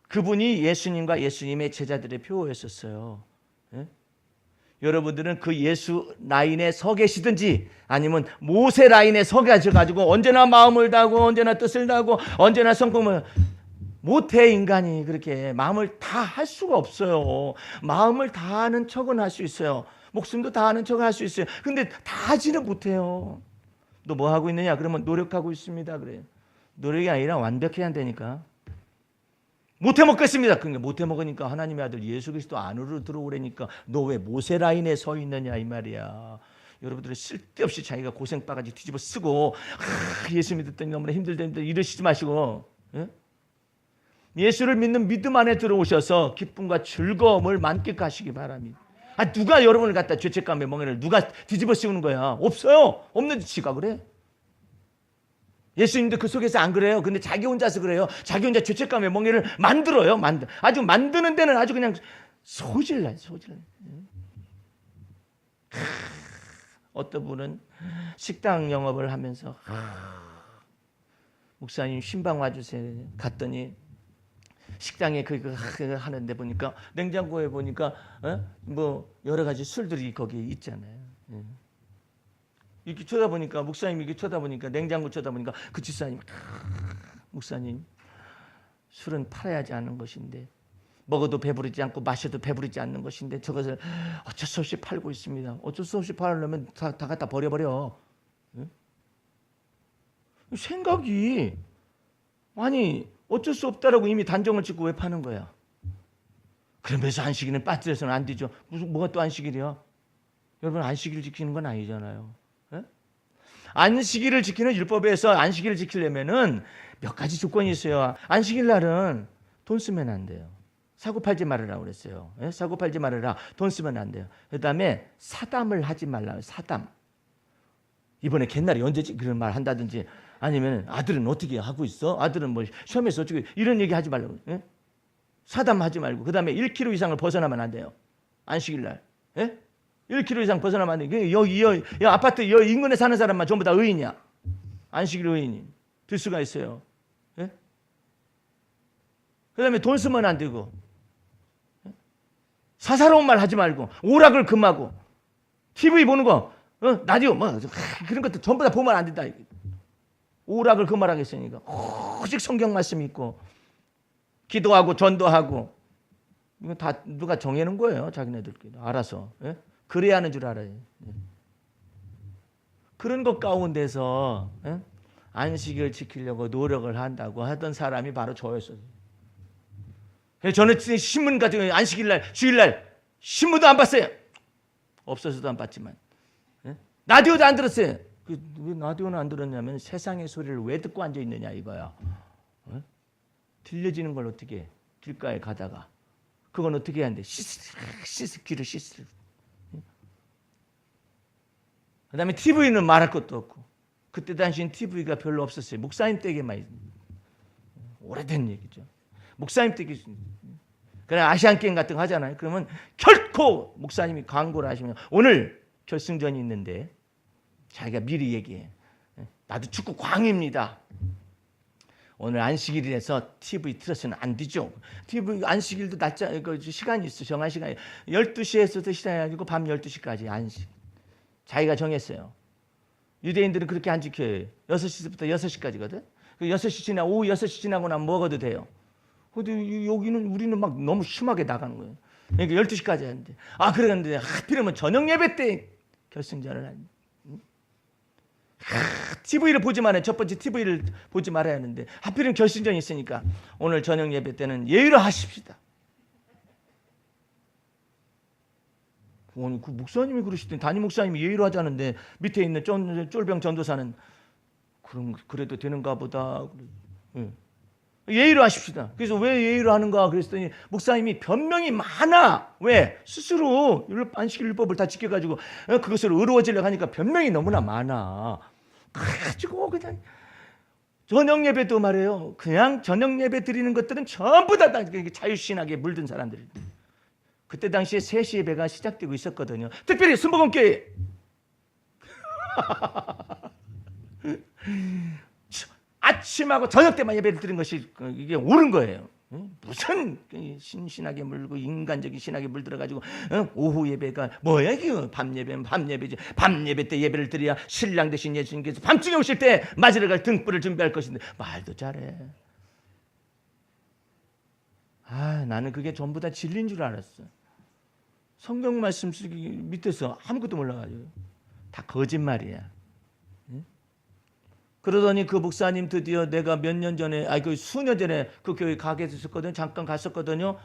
그분이 예수님과 예수님의 제자들의 표였었어요. 여러분들은 그 예수 라인에 서 계시든지 아니면 모세 라인에 서 계셔가지고 언제나 마음을 다하고 언제나 뜻을 다하고 언제나 성품을 못해. 인간이 그렇게 마음을 다 할 수가 없어요. 마음을 다하는 척은 할 수 있어요. 목숨도 다하는 척은 할 수 있어요. 근데 다 하지는 못해요. 너 뭐 하고 있느냐? 그러면 노력하고 있습니다. 그래요. 노력이 아니라 완벽해야 한다니까. 못해 먹겠습니다. 그러니까 못해 먹으니까 하나님의 아들 예수 그리스도 안으로 들어오라니까 너 왜 모세 라인에 서 있느냐 이 말이야. 여러분들은 쓸데없이 자기가 고생 바가지 뒤집어 쓰고 예수 믿었더니 너무나 힘들다 이러시지 마시고, 예? 예수를 믿는 믿음 안에 들어오셔서 기쁨과 즐거움을 만끽하시기 바랍니다. 누가 여러분을 갖다 죄책감에 멍에를 누가 뒤집어 씌우는 거야? 없어요. 없는데 지가 그래. 예수님도 그 속에서 안 그래요. 근데 자기 혼자서 그래요. 자기 혼자 죄책감의 멍에를 만들어요. 아주 만드는 데는 아주 그냥 소질나요. 어떤 분은 식당 영업을 하면서 목사님 신방 와주세요. 갔더니 식당에 그거 하는데 보니까 냉장고에 보니까 뭐 여러 가지 술들이 거기에 있잖아요. 이렇게 쳐다보니까 목사님이 이렇게 쳐다보니까 냉장고 쳐다보니까 그 집사님 목사님 술은 팔아야지 않는 것인데 먹어도 배부르지 않고 마셔도 배부르지 않는 것인데 저것을 어쩔 수 없이 팔고 있습니다. 어쩔 수 없이 팔려면 다 갖다 버려버려. 응? 생각이 아니 어쩔 수 없다라고 이미 단정을 짓고 왜 파는 거야? 그러면서 안식일은 빠뜨려서는 안 되죠. 무슨 뭐가 또 안식일이야? 여러분 안식일 지키는 건 아니잖아요. 안식일을 지키는 율법에서 안식일을 지키려면은 몇 가지 조건이 있어요. 안식일 날은 돈 쓰면 안 돼요. 사고 팔지 말으라고 그랬어요. 사고 팔지 말으라. 돈 쓰면 안 돼요. 그다음에 사담을 하지 말라. 사담. 이번에 갯날이 언제지? 그런 말 한다든지 아니면 아들은 어떻게 하고 있어? 아들은 뭐 시험에서 어떻게 이런 얘기 하지 말라고. 사담하지 말고 그다음에 1km 이상을 벗어나면 안 돼요. 안식일 날. 1km 이상 벗어나면 안 돼. 여기 아파트 여기 인근에 사는 사람만 전부 다 의인이야. 안식일 의인이 될 수가 있어요. 그다음에 돈 쓰면 안 되고 사사로운 말 하지 말고 오락을 금하고 TV 보는 거 라디오 뭐 그런 것도 전부 다 보면 안 된다. 오락을 금하라고 했으니까 오직 성경 말씀 있고 기도하고 전도하고 이거 다 누가 정해놓은 거예요. 자기네들끼리 알아서. 그래야 하는 줄 알아요. 그런 것 가운데서 안식을 지키려고 노력을 한다고 하던 사람이 바로 저였어요. 저는 신문 같은 거 안식일날 주일날 신문도 안 봤어요. 없어서도 안 봤지만 라디오도 안 들었어요. 왜 라디오는 안 들었냐면 세상의 소리를 왜 듣고 앉아있느냐 이거야. 들려지는 걸 어떻게 해? 길가에 가다가 그건 어떻게 해야 하는데 귀를 씻으려. 그 다음에 TV는 말할 것도 없고 그때 당시엔 TV가 별로 없었어요. 목사님 댁에만 오래된 얘기죠. 목사님 댁에 그냥 아시안게임 같은 거 하잖아요. 그러면 결코 목사님이 광고를 하시면 오늘 결승전이 있는데 자기가 미리 얘기해. 나도 축구 광입니다. 오늘 안식일이라서 TV 틀어서는 안 되죠. TV 안식일도 날짜 시간이 있어. 정한 시간이 12시에서도 시작해가지고 밤 12시까지 안식. 자기가 정했어요. 유대인들은 그렇게 안 지켜요. 6시부터 6시까지거든. 6시 지나 오후 6시 지나고 나면 먹어도 돼요. 근데 여기는 우리는 막 너무 심하게 나가는 거예요. 그러니까 12시까지 하는데 그러는데 하필이면 저녁 예배 때 결승전을 하니. TV를 보지 말아요. 첫 번째 TV를 보지 말아야 하는데 하필이면 결승전이 있으니까 오늘 저녁 예배 때는 예의로 하십시다. 그 목사님이 그러시더니 담임 목사님이 예의로 하자는데 밑에 있는 쫄병 전도사는 그래도 되는가 보다. 예의로 하십시다. 그래서 왜 예의로 하는가 그랬더니 목사님이 변명이 많아. 왜? 스스로 안식일 율법을 다 지켜가지고 그것을 의로워지려고 하니까 변명이 너무나 많아. 그래가지고 그냥 저녁 예배도 말해요. 그냥 저녁 예배 드리는 것들은 전부 다 자유신학에 물든 사람들. 그때 당시에 3시 예배가 시작되고 있었거든요. 특별히 순복음교회. 아침하고 저녁 때만 예배를 드리는 것이 이게 옳은 거예요. 무슨 신신하게 물고 인간적인 신하게 물들어가지고 오후 예배가 뭐야 이게 밤 예배는 밤 예배지. 밤 예배 때 예배를 드려야 신랑 대신 예수님께서 밤중에 오실 때 맞으러 갈 등불을 준비할 것인데 말도 잘해. 나는 그게 전부 다 진리인 줄 알았어. 성경 말씀 쓰기 밑에서 아무것도 몰라가지고 다 거짓말이야. 그러더니 그 목사님 드디어 내가 몇 년 전에, 그 수년 전에 그 교회 가게 됐었거든요. 잠깐 갔었거든요.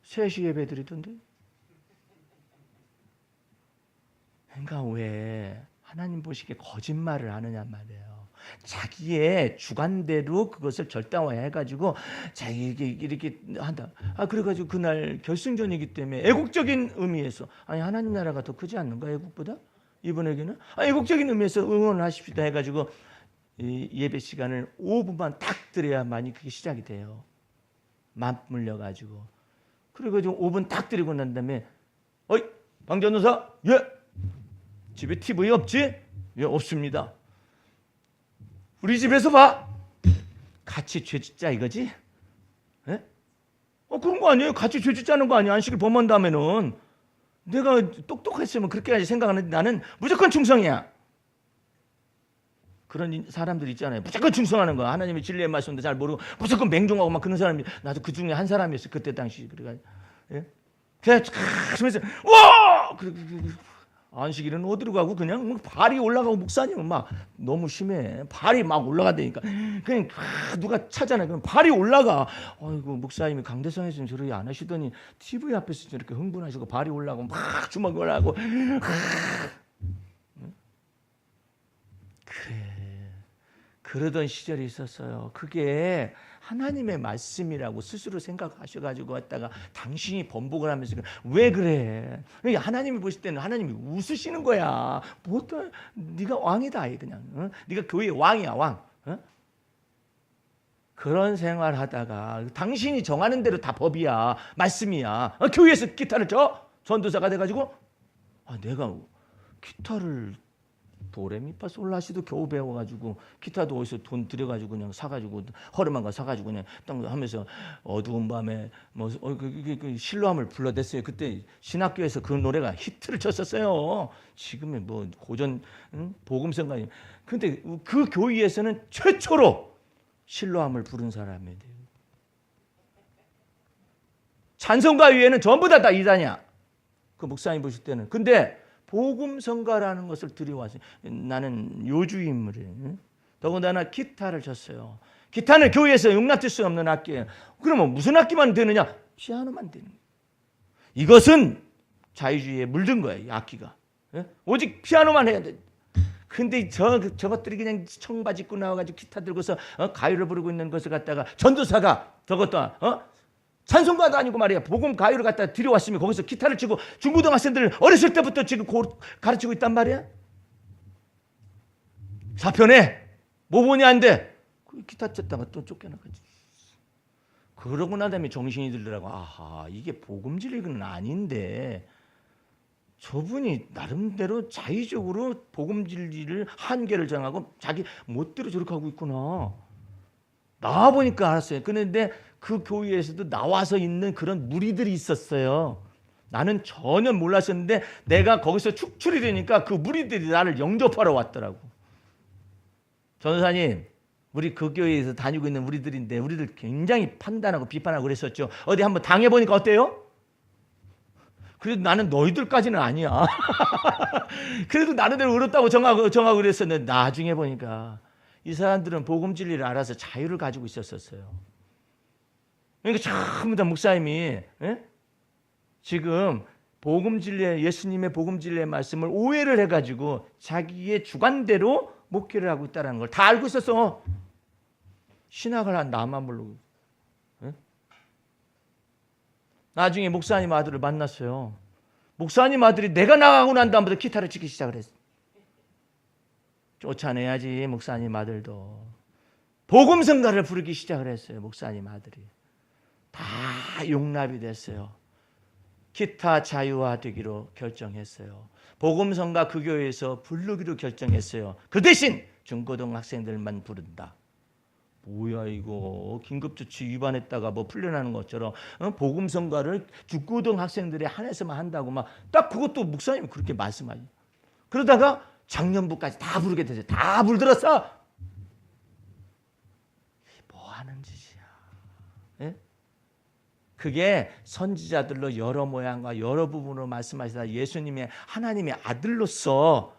3시 예배 드리던데. 그러니까 왜 하나님 보시기에 거짓말을 하느냐 말이에요. 자기의 주관대로 그것을 절대화해가지고 자기 이렇게 한다. 그래가지고 그날 결승전이기 때문에 애국적인 의미에서 아니 하나님 나라가 더 크지 않는가 애국보다? 이분에게는 애국적인 의미에서 응원을 하십시다 해가지고 이 예배 시간을 5분만 딱 드려야만이 그게 시작이 돼요. 맞물려가지고 그래가지고 5분 딱 드리고 난 다음에 어이 방 전도사 예 집에 TV 없지? 예 없습니다. 우리 집에서 봐. 같이 죄 짓자 이거지? 예? 그런 거 아니에요. 같이 죄 짓자는 거 아니야. 안식을 범한 다음에는 내가 똑똑했으면 그렇게까지 생각하는데 나는 무조건 충성이야. 그런 사람들 있잖아요. 무조건 충성하는 거야. 하나님의 진리의 말씀도 잘 모르고 무조건 맹종하고 막 그런 사람이 나도 그 중에 한 사람이었어. 그때 당시 그래가 예? 그냥 하면서 와! 안식일은 어디로 가고 그냥 발이 올라가고 목사님은 막 너무 심해. 발이 막 올라가다니까 그냥 누가 차잖아요. 그럼 발이 올라가. 아이고 목사님이 강대상에서는 저렇게 안 하시더니 TV 앞에서 저렇게 흥분하시고 발이 올라가고 막 주먹 올라가고 그래. 그러던 시절이 있었어요. 그게 하나님의 말씀이라고 스스로 생각하셔가지고 왔다가 당신이 번복을 하면서 왜 그래? 하나님이 보실 때는 하나님이 웃으시는 거야. 뭐 또 네가 왕이다 그냥. 어? 네가 교회의 왕이야 왕. 어? 그런 생활하다가 당신이 정하는 대로 다 법이야 말씀이야. 교회에서 기타를 쳐 전도사가 돼가지고 내가 기타를 도레미파솔라시도 겨우 배워가지고 기타도 어디서 돈 들여가지고 그냥 사가지고 허름한 거 사가지고 그냥 딱 하면서 어두운 밤에 그 실로함을 불러댔어요. 그때 신학교에서 그 노래가 히트를 쳤었어요. 지금의 뭐 고전 복음성가님. 근데 그 교회에서는 최초로 실로함을 부른 사람이에요. 찬송가 위에는 전부 다 이단이야. 그 목사님 보실 때는. 근데 복음성가라는 것을 들여왔어요. 나는 요주의 인물이에요. 더군다나 기타를 쳤어요. 기타는 교회에서 용납될 수 없는 악기예요. 그러면 무슨 악기만 되느냐? 피아노만 되는 거예요. 이것은 자유주의에 물든 거예요. 이 악기가. 오직 피아노만 해야 돼. 근데 저것들이 그냥 청바지 입고 나와가지고 기타 들고서 가요를 부르고 있는 것을 갖다가 전도사가 저것도 찬송가도 아니고 말이야. 복음 가요를 갖다 들여왔으면 거기서 기타를 치고 중고등학생들 어렸을 때부터 지금 가르치고 있단 말이야. 사편에 모본이 안 돼. 기타 쳤다가 또 쫓겨나가지. 그러고 난 다음에 정신이 들더라고. 아하 이게 복음 진리는 아닌데 저분이 나름대로 자의적으로 복음 진리를 한계를 정하고 자기 멋대로 저렇게 하고 있구나. 나와보니까 알았어요. 그런데 그 교회에서도 나와서 있는 그런 무리들이 있었어요. 나는 전혀 몰랐었는데 내가 거기서 축출이 되니까 그 무리들이 나를 영접하러 왔더라고. 전도사님, 우리 그 교회에서 다니고 있는 우리들인데 우리들 굉장히 판단하고 비판하고 그랬었죠. 어디 한번 당해보니까 어때요? 그래도 나는 너희들까지는 아니야. 그래도 나름대로 울었다고 정하고 그랬었는데 나중에 보니까 이 사람들은 복음 진리를 알아서 자유를 가지고 있었어요. 그러니까 전부 다 목사님이 지금 복음 진리 예수님의 복음 진리의 말씀을 오해를 해가지고 자기의 주관대로 목회를 하고 있다는 걸 다 알고 있었어. 신학을 한 나만 모르고. 나중에 목사님 아들을 만났어요. 목사님 아들이 내가 나가고 난 다음부터 기타를 치기 시작을 했어. 쫓아내야지 목사님 아들도. 복음성가를 부르기 시작을 했어요. 목사님 아들이. 다 용납이 됐어요. 기타 자유화되기로 결정했어요. 복음성가 그 교회에서 부르기로 결정했어요. 그 대신 중고등학생들만 부른다. 뭐야 이거 긴급조치 위반했다가 뭐 풀려나는 것처럼 복음성가를 중고등학생들에 한해서만 한다고 막 딱 그것도 목사님이 그렇게 말씀하죠. 그러다가 작년부까지 다 부르게 됐어요. 다 불들었어. 뭐 하는 짓이야. 예? 그게 선지자들로 여러 모양과 여러 부분으로 말씀하시다 예수님의 하나님의 아들로서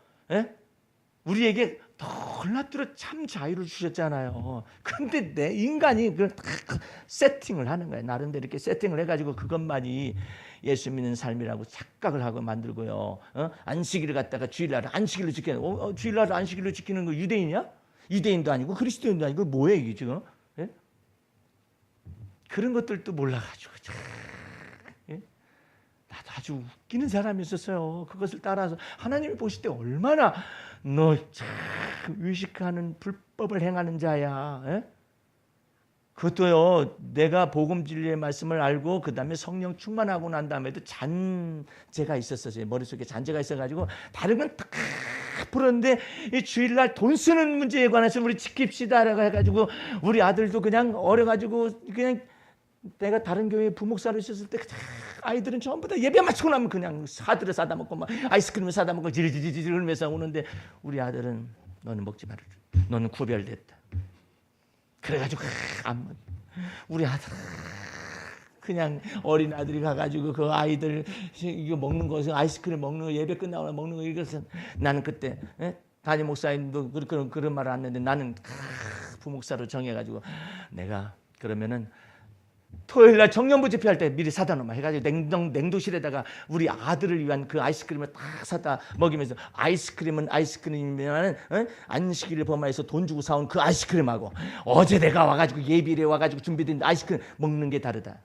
우리에게 놀랍도록 참 자유를 주셨잖아요. 근데 내 인간이 그 세팅을 하는 거예요. 나름대로 이렇게 세팅을 해가지고 그것만이 예수 믿는 삶이라고 착각을 하고 만들고요. 안식일을 갖다가 주일날 안식일로 지키는, 주일날 안식일로 지키는 거 유대인이야? 유대인도 아니고 그리스도인도 아니고 뭐예요 이게 지금? 예? 그런 것들도 몰라가지고 예? 나도 아주 웃기는 사람이 있었어요. 그것을 따라서 하나님이 보실 때 얼마나 너 참 의식하는 불법을 행하는 자야. 예? 그것도요. 내가 복음 진리의 말씀을 알고 그 다음에 성령 충만하고 난 다음에도 잔재가 있었어요. 머릿속에 잔재가 있어가지고 다른 건 다 풀었는데 이 주일날 돈 쓰는 문제에 관해서 우리 지킵시다라고 해가지고 우리 아들도 그냥 어려가지고 그냥 내가 다른 교회 부목사로 있었을 때 아이들은 전부 다 예배 마치고 나면 그냥 사드를 사다 먹고 막 아이스크림을 사다 먹고 지르지르 울면서 오는데 우리 아들은 너는 먹지 마라. 너는 구별됐다. 그래가지고 우리 아들 그냥 어린 아들이 가가지고 그 아이들 이거 먹는 것은 아이스크림 먹는 거 예배 끝나고 먹는 거 이것은 나는 그때 담임 목사님도 그런 말을 안 했는데 나는 부목사로 정해가지고 내가 그러면은 토요일날 청년부 집회할 때 미리 사다 놓으면 해가지고 냉동실에다가 우리 아들을 위한 그 아이스크림을 딱 사다 먹이면서 아이스크림은 아이스크림이면 안식일을 범하여서 돈 주고 사온 그 아이스크림하고 어제 내가 와가지고 예비일에 와가지고 준비된 아이스크림 먹는 게 다르다.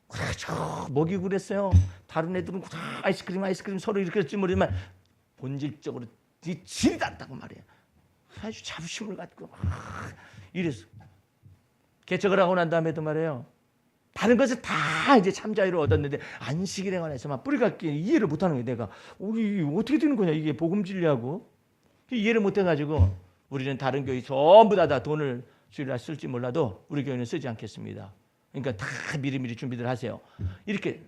그렇죠. 먹이고 그랬어요. 다른 애들은 다 아이스크림 서로 이렇게 했지 모르지만 본질적으로 질이 났다고 말이에요. 아주 자부심을 갖고 이래서 개척을 하고 난 다음에도 말이에요. 다른 것을 다 이제 참 자유를 얻었는데 안식일에 관해서만 뿌리가 이해를 못하는 거예요. 내가 우리 어떻게 되는 거냐 이게 복음 진리하고 이해를 못해가지고 우리는 다른 교회 전부 다 돈을 주일날 쓸지 몰라도 우리 교회는 쓰지 않겠습니다. 그러니까 다 미리미리 준비들 하세요. 이렇게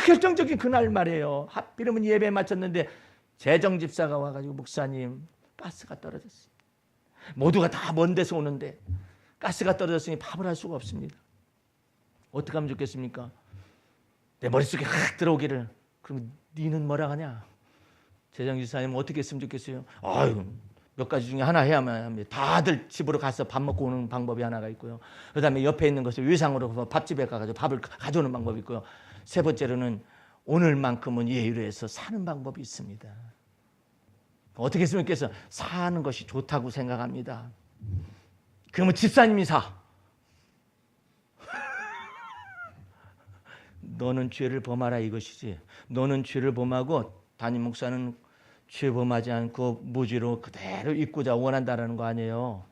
결정적인 그날 말이에요. 하필이면 예배 마쳤는데 재정 집사가 와가지고 목사님 가스가 떨어졌어요. 모두가 다 먼 데서 오는데 가스가 떨어졌으니 밥을 할 수가 없습니다. 어떻게 하면 좋겠습니까? 내 머릿속에 확 들어오기를 그럼 니는 뭐라 하냐? 재정지사님 어떻게 했으면 좋겠어요? 아유 몇 가지 중에 하나 해야만 합니다. 다들 집으로 가서 밥 먹고 오는 방법이 하나가 있고요. 그 다음에 옆에 있는 것을 외상으로 밥집에 가가지고 밥을 가져오는 방법이 있고요. 세 번째로는 오늘만큼은 예의로 해서 사는 방법이 있습니다. 어떻게 했으면 좋겠어요? 사는 것이 좋다고 생각합니다. 그러면 집사님이 사. 너는 죄를 범하라 이것이지. 너는 죄를 범하고 담임 목사는 죄 범하지 않고 무지로 그대로 있고자 원한다라는 거 아니에요.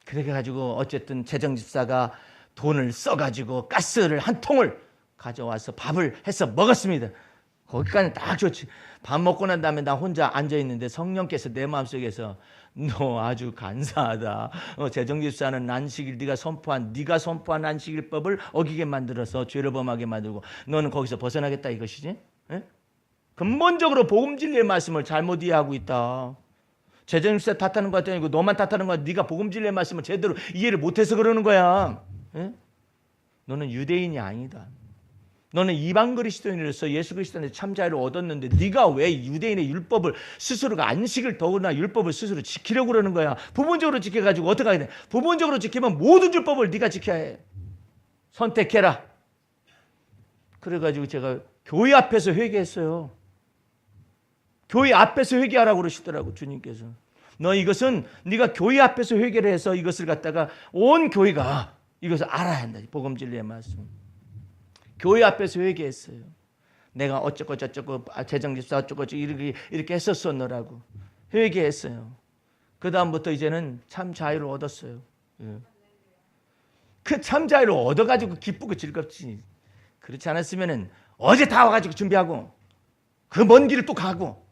그렇게 가지고 어쨌든 재정집사가 돈을 써가지고 가스를 한 통을 가져와서 밥을 해서 먹었습니다. 거기까지는 딱 좋지. 밥 먹고 난 다음에 나 혼자 앉아있는데 성령께서 내 마음속에서 너 아주 간사하다. 재정집사는 안식일 네가 선포한 안식일법을 어기게 만들어서 죄를 범하게 만들고 너는 거기서 벗어나겠다 이것이지. 에? 근본적으로 복음 진리의 말씀을 잘못 이해하고 있다. 재정집사 탓하는 것 아니고 너만 탓하는 거야. 네가 복음 진리의 말씀을 제대로 이해를 못해서 그러는 거야. 에? 너는 유대인이 아니다. 너는 이방 그리스도인으로서 예수 그리스도한테 참 자유를 얻었는데 네가 왜 유대인의 율법을 스스로가 안식을 더구나 율법을 스스로 지키려고 그러는 거야. 부분적으로 지켜가지고 어떻게 하게 돼? 부분적으로 지키면 모든 율법을 네가 지켜야 해. 선택해라. 그래가지고 제가 교회 앞에서 회개했어요. 교회 앞에서 회개하라고 그러시더라고 주님께서. 너 이것은 네가 교회 앞에서 회개를 해서 이것을 갖다가 온 교회가 이것을 알아야 한다. 복음 진리의 말씀. 교회 앞에서 회개했어요. 내가 어쩌고 저쩌고 재정집사 어쩌고 이렇게 했었었노라고 회개했어요. 그 다음부터 이제는 참 자유를 얻었어요. 그 참 자유를 얻어가지고 기쁘고 즐겁지. 그렇지 않았으면은 어제 다 와가지고 준비하고 그 먼 길을 또 가고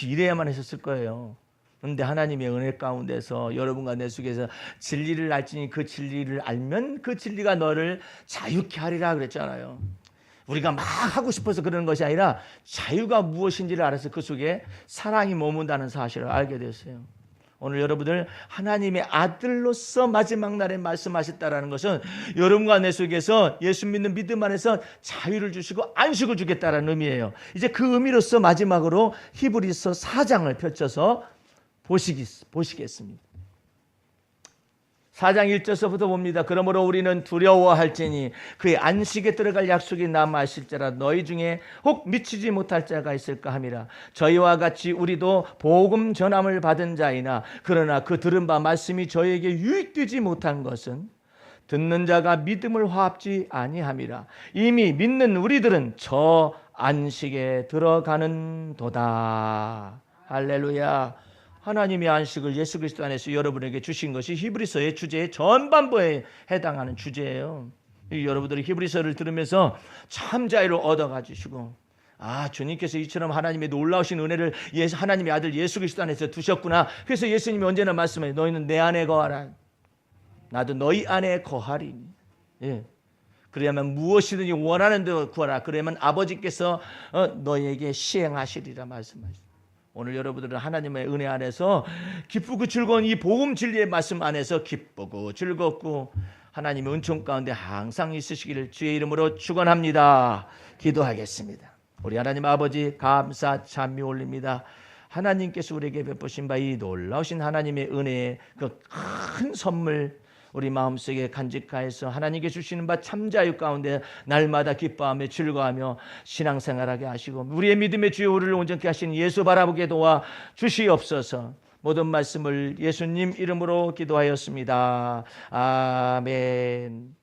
이래야만 했었을 거예요. 그런데 하나님의 은혜 가운데서 여러분과 내 속에서 진리를 알지니 그 진리를 알면 그 진리가 너를 자유케 하리라 그랬잖아요. 우리가 막 하고 싶어서 그러는 것이 아니라 자유가 무엇인지를 알아서 그 속에 사랑이 머문다는 사실을 알게 됐어요. 오늘 여러분들 하나님의 아들로서 마지막 날에 말씀하셨다라는 것은 여러분과 내 속에서 예수 믿는 믿음 안에서 자유를 주시고 안식을 주겠다라는 의미예요. 이제 그 의미로서 마지막으로 히브리서 4장을 펼쳐서 보시겠습니다. 4장 1절서부터 봅니다. 그러므로 우리는 두려워할지니 그의 안식에 들어갈 약속이 남아 있을지라 너희 중에 혹 미치지 못할 자가 있을까 함이라. 저희와 같이 우리도 복음 전함을 받은 자이나 그러나 그 들은 바 말씀이 저희에게 유익되지 못한 것은 듣는 자가 믿음을 화합지 아니함이라. 이미 믿는 우리들은 저 안식에 들어가는 도다. 할렐루야. 하나님의 안식을 예수 그리스도 안에서 여러분에게 주신 것이 히브리서의 주제의 전반부에 해당하는 주제예요. 여러분들이 히브리서를 들으면서 참 자유를 얻어가지시고 주님께서 이처럼 하나님의 놀라우신 은혜를 하나님의 아들 예수 그리스도 안에서 두셨구나. 그래서 예수님이 언제나 말씀해요. 너희는 내 안에 거하라. 나도 너희 안에 거하리니. 예. 그래야만 무엇이든지 원하는 대로 구하라. 그래야만 아버지께서 너희에게 시행하시리라 말씀하셨습니다. 오늘 여러분들은 하나님의 은혜 안에서 기쁘고 즐거운 이 복음 진리의 말씀 안에서 기쁘고 즐겁고 하나님의 은총 가운데 항상 있으시기를 주의 이름으로 축원합니다. 기도하겠습니다. 우리 하나님 아버지 감사 찬미 올립니다. 하나님께서 우리에게 베푸신 바 이 놀라우신 하나님의 은혜의 그 큰 선물 우리 마음속에 간직하여서 하나님께 주시는 바 참자유 가운데 날마다 기뻐하며 즐거워하며 신앙생활하게 하시고 우리의 믿음의 주여 우리를 온전케 하신 예수 바라보게 도와 주시옵소서. 모든 말씀을 예수님 이름으로 기도하였습니다. 아멘.